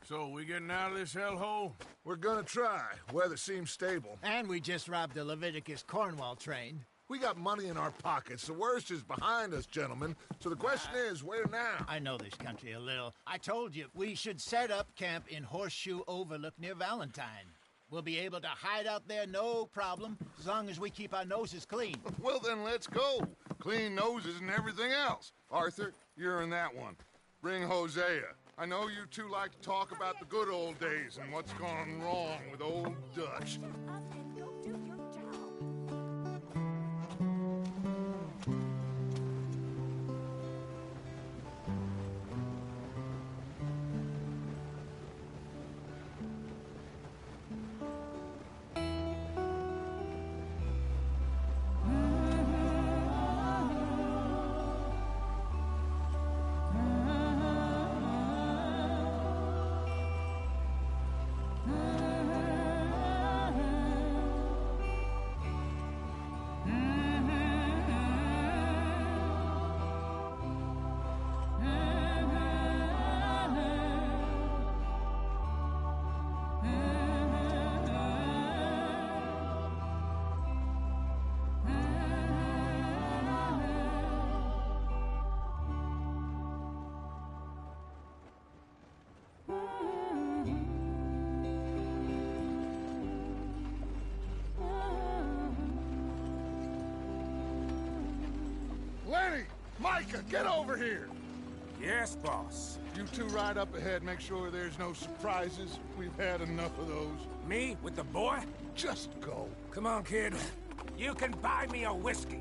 So, we getting out of this hellhole? We're gonna try. Weather seems stable. And we just robbed the Leviticus Cornwall train. We got money in our pockets. The worst is behind us, gentlemen. So the question is, where now? I know this country a little. I told you, we should set up camp in Horseshoe Overlook near Valentine. We'll be able to hide out there, no problem, as long as we keep our noses clean. Well, then let's go. Clean noses and everything else. Arthur, you're in that one. Bring Hosea. I know you two like to talk about the good old days and what's gone wrong with old Dutch. Micah, get over here! Yes, boss. You two ride up ahead, make sure there's no surprises. We've had enough of those. Me with the boy? Just go. Come on, kid. You can buy me a whiskey.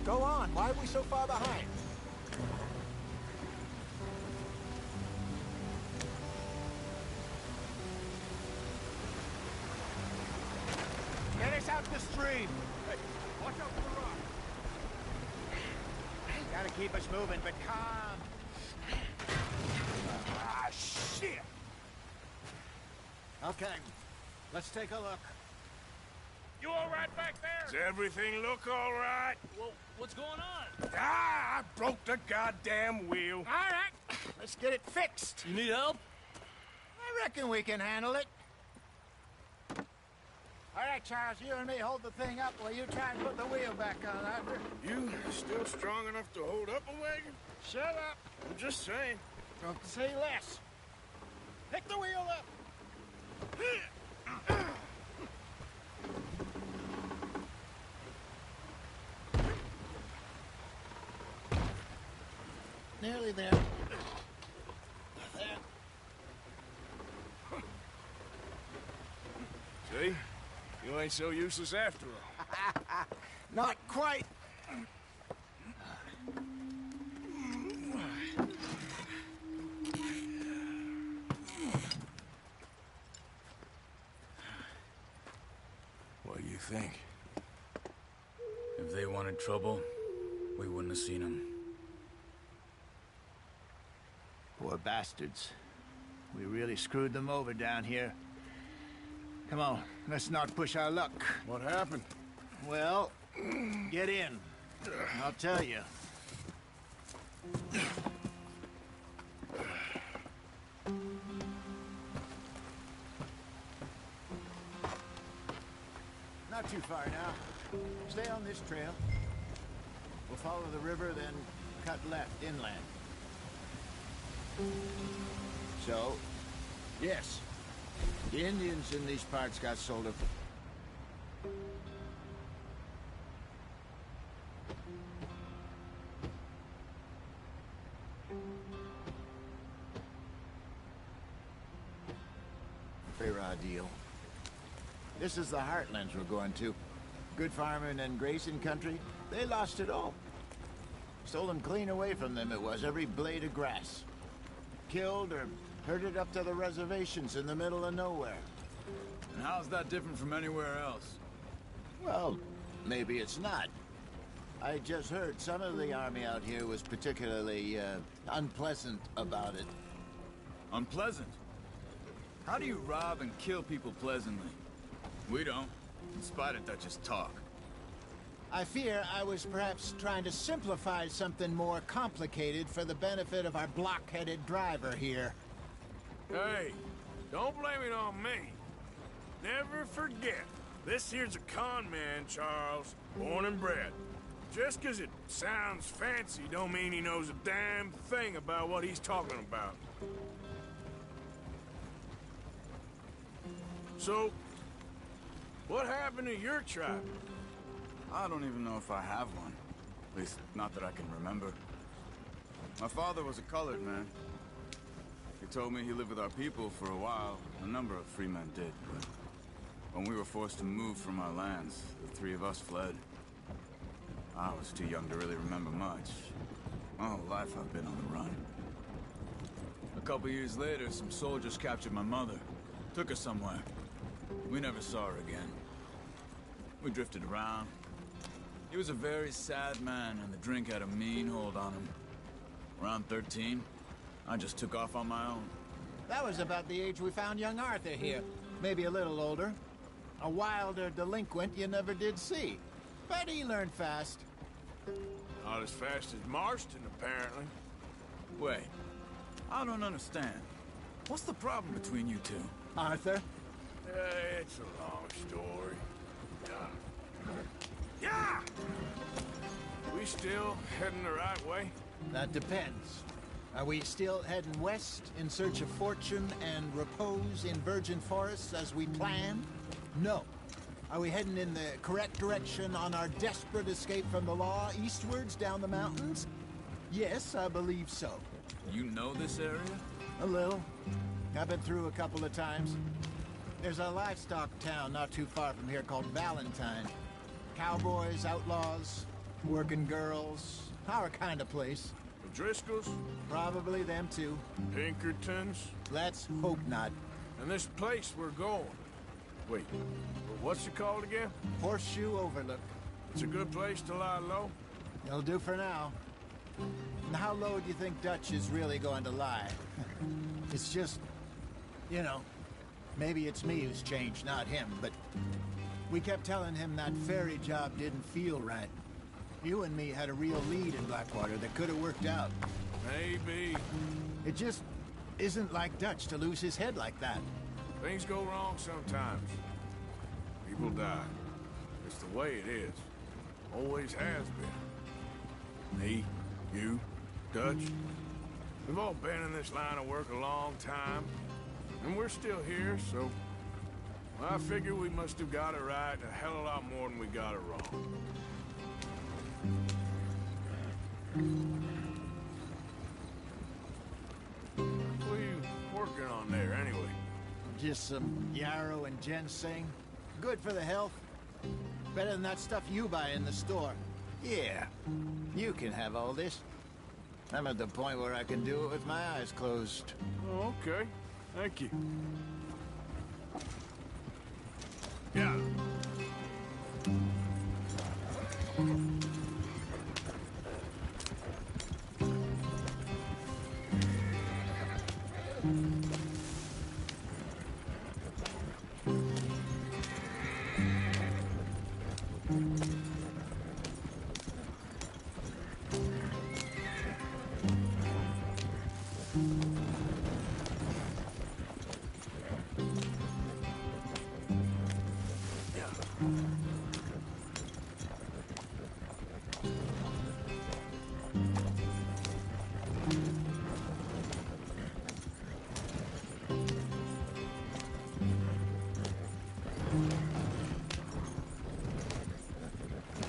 Go on. Why are we so far behind? Get us out the stream. Hey, watch out for the rock. Gotta keep us moving, but calm. Ah, shit! Okay, let's take a look. You all right back there? Does everything look all right? Well, what's going on? Ah, I broke the goddamn wheel. All right, let's get it fixed. You need help? I reckon we can handle it. All right, Charles, you and me hold the thing up while you try and put the wheel back on, Arthur. You still strong enough to hold up a wagon? Shut up. I'm just saying. Don't say less. Pick the wheel up. Nearly there. There. See? You ain't so useless after all. Not quite. What do you think? If they wanted trouble, we wouldn't have seen them. Poor bastards. We really screwed them over down here. Come on, let's not push our luck. What happened? Well, get in. I'll tell you. Not too far now. Stay on this trail. We'll follow the river, then cut left inland. So, yes, the Indians in these parts got sold up. Very raw deal. This is the heartlands we're going to. Good farming and grazing country. They lost it all. Stolen clean away from them it was, every blade of grass. Killed or herded up to the reservations in the middle of nowhere. And how's that different from anywhere else? Well, maybe it's not. I just heard some of the army out here was particularly, unpleasant about it. Unpleasant? How do you rob and kill people pleasantly? We don't, in spite of Dutch's talk. I fear I was perhaps trying to simplify something more complicated for the benefit of our block-headed driver here. Hey, don't blame it on me. Never forget, this here's a con man, Charles, born and bred. Just 'cause it sounds fancy don't mean he knows a damn thing about what he's talking about. So, what happened to your tribe? I don't even know if I have one. At least, not that I can remember. My father was a colored man. He told me he lived with our people for a while. A number of free men did, but when we were forced to move from our lands, the three of us fled. I was too young to really remember much. My whole life I've been on the run. A couple years later, some soldiers captured my mother. Took her somewhere. We never saw her again. We drifted around. He was a very sad man, and the drink had a mean hold on him. Around 13, I just took off on my own. That was about the age we found young Arthur here. Maybe a little older. A wilder delinquent you never did see. But he learned fast. Not as fast as Marston, apparently. Wait, I don't understand. What's the problem between you two? Arthur? It's a long story. Yeah! We still heading the right way? That depends. Are we still heading west in search of fortune and repose in virgin forests as we planned? No. Are we heading in the correct direction on our desperate escape from the law eastwards down the mountains? Yes, I believe so. You know this area? A little. I've been through a couple of times. There's a livestock town not too far from here called Valentine. Cowboys, outlaws, working girls, our kind of place. The Driscolls? Probably them too. Pinkertons? Let's hope not. And this place we're going. Wait, what's it called again? Horseshoe Overlook. It's a good place to lie low? It'll do for now. And how low do you think Dutch is really going to lie? It's just, you know, maybe it's me who's changed, not him, but we kept telling him that ferry job didn't feel right. You and me had a real lead in Blackwater that could have worked out. Maybe. It just isn't like Dutch to lose his head like that. Things go wrong sometimes. People die. It's the way it is. Always has been. Me, you, Dutch. We've all been in this line of work a long time. And we're still here, so... well, I figure we must have got it right a hell of a lot more than we got it wrong. What are you working on there, anyway? Just some yarrow and ginseng. Good for the health. Better than that stuff you buy in the store. Yeah, you can have all this. I'm at the point where I can do it with my eyes closed. Oh, okay. Thank you. Yeah.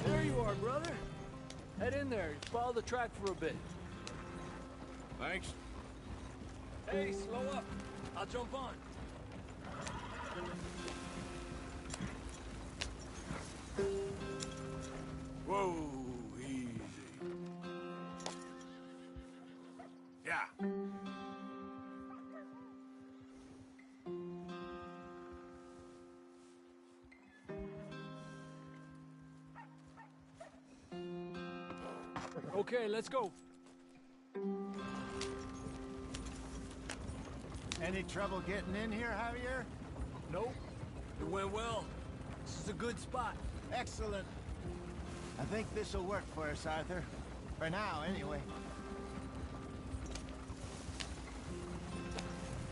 There you are, brother. Head in there. Follow the track for a bit. Thanks. Hey, slow up. I'll jump on. Whoa, easy. Yeah. Okay, let's go. Any trouble getting in here, Javier? Nope. It went well. This is a good spot. Excellent. I think this'll work for us, Arthur. For now, anyway.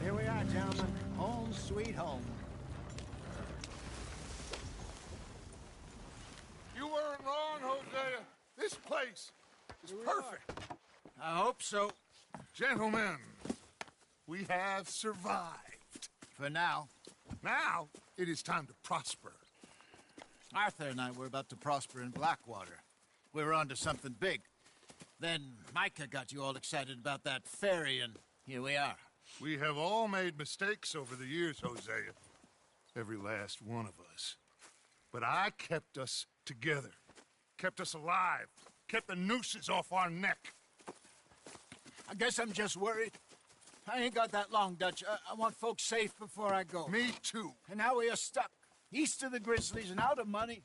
Here we are, gentlemen. Home sweet home. You weren't wrong, Hosea. This place is perfect. I hope so. Gentlemen, we have survived. For now. Now, it is time to prosper. Arthur and I were about to prosper in Blackwater. We were onto something big. Then Micah got you all excited about that ferry, and here we are. We have all made mistakes over the years, Hosea. Every last one of us. But I kept us together. Kept us alive. Kept the nooses off our neck. I guess I'm just worried. I ain't got that long, Dutch. I want folks safe before I go. Me too. And now we are stuck. East of the Grizzlies and out of money.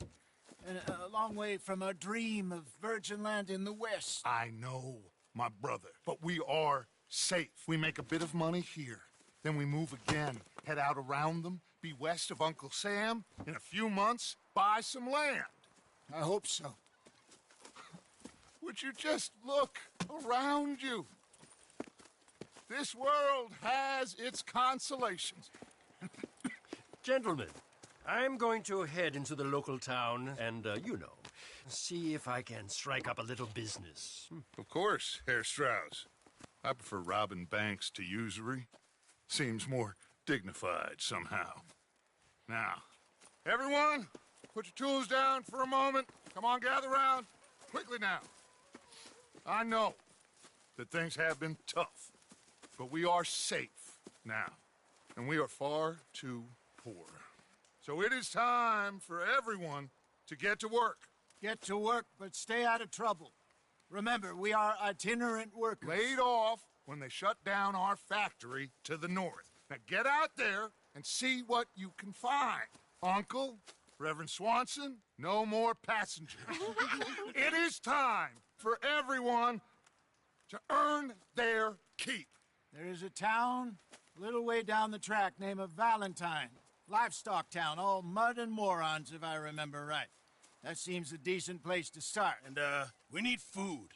And a long way from our dream of virgin land in the west. I know, my brother. But we are safe. We make a bit of money here. Then we move again. Head out around them. Be west of Uncle Sam. In a few months, buy some land. I hope so. Would you just look around you? This world has its consolations. Gentlemen, I'm going to head into the local town and, you know, see if I can strike up a little business. Of course, Herr Strauss. I prefer robbing banks to usury. Seems more dignified somehow. Now, everyone, put your tools down for a moment. Come on, gather round. Quickly now. I know that things have been tough, but we are safe now. And we are far too poor. So it is time for everyone to get to work. Get to work, but stay out of trouble. Remember, we are itinerant workers. Laid off when they shut down our factory to the north. Now get out there and see what you can find. Uncle, Reverend Swanson, no more passengers. It is time for everyone to earn their keep. There is a town a little way down the track named Valentine. Livestock town, all mud and morons, if I remember right. That seems a decent place to start. And, we need food.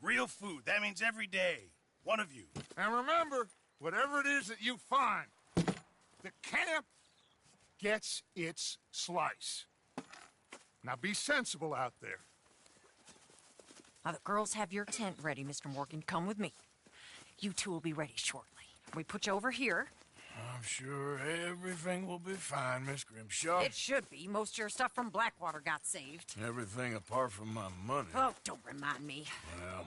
Real food. That means every day. One of you. And remember, whatever it is that you find, the camp gets its slice. Now be sensible out there. Now, the girls have your tent ready, Mr. Morgan. Come with me. You two will be ready shortly. We put you over here. I'm sure everything will be fine, Miss Grimshaw. It should be. Most of your stuff from Blackwater got saved. Everything apart from my money. Oh, don't remind me. Well,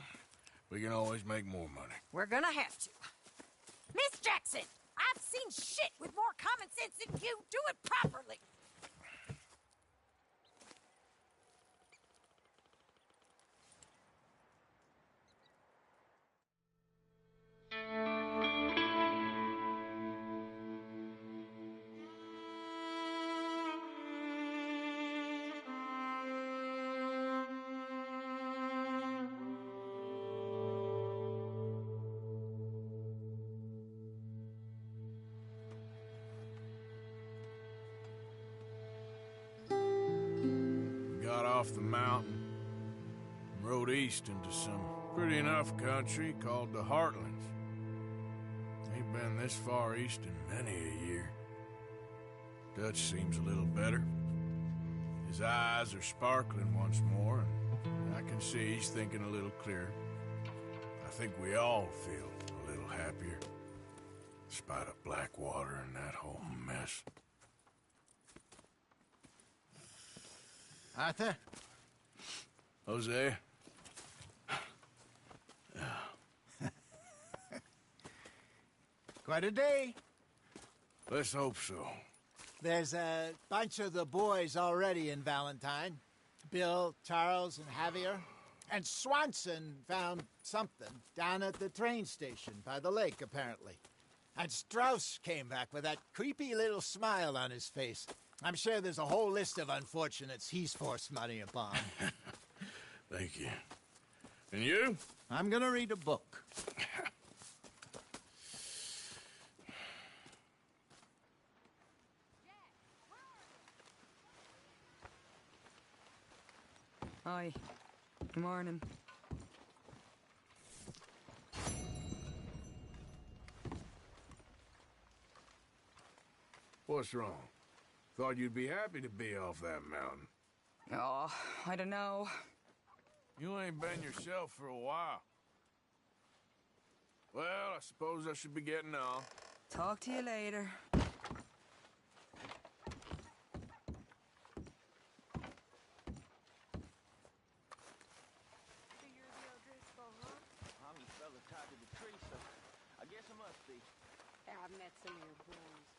we can always make more money. We're gonna have to. Miss Jackson, I've seen shit with more common sense than you. Do it properly. Got off the mountain, rode east into some pretty enough country called the Heartlands. Ain't been this far east in many a year. Dutch seems a little better. His eyes are sparkling once more, and I can see he's thinking a little clearer. I think we all feel a little happier, in spite of Blackwater and that whole mess. Arthur? Jose? Quite a day. Let's hope so. There's a bunch of the boys already in Valentine. Bill, Charles, and Javier. And Swanson found something down at the train station by the lake, apparently. And Strauss came back with that creepy little smile on his face. I'm sure there's a whole list of unfortunates he's forced money upon. Thank you. And you? I'm gonna read a book. Hi. Good morning. What's wrong? Thought you'd be happy to be off that mountain. Oh, I don't know. You ain't been yourself for a while. Well, I suppose I should be getting on. Talk to you later. I'm the fella tied to the tree, so I guess I must be. I've met some of your boys.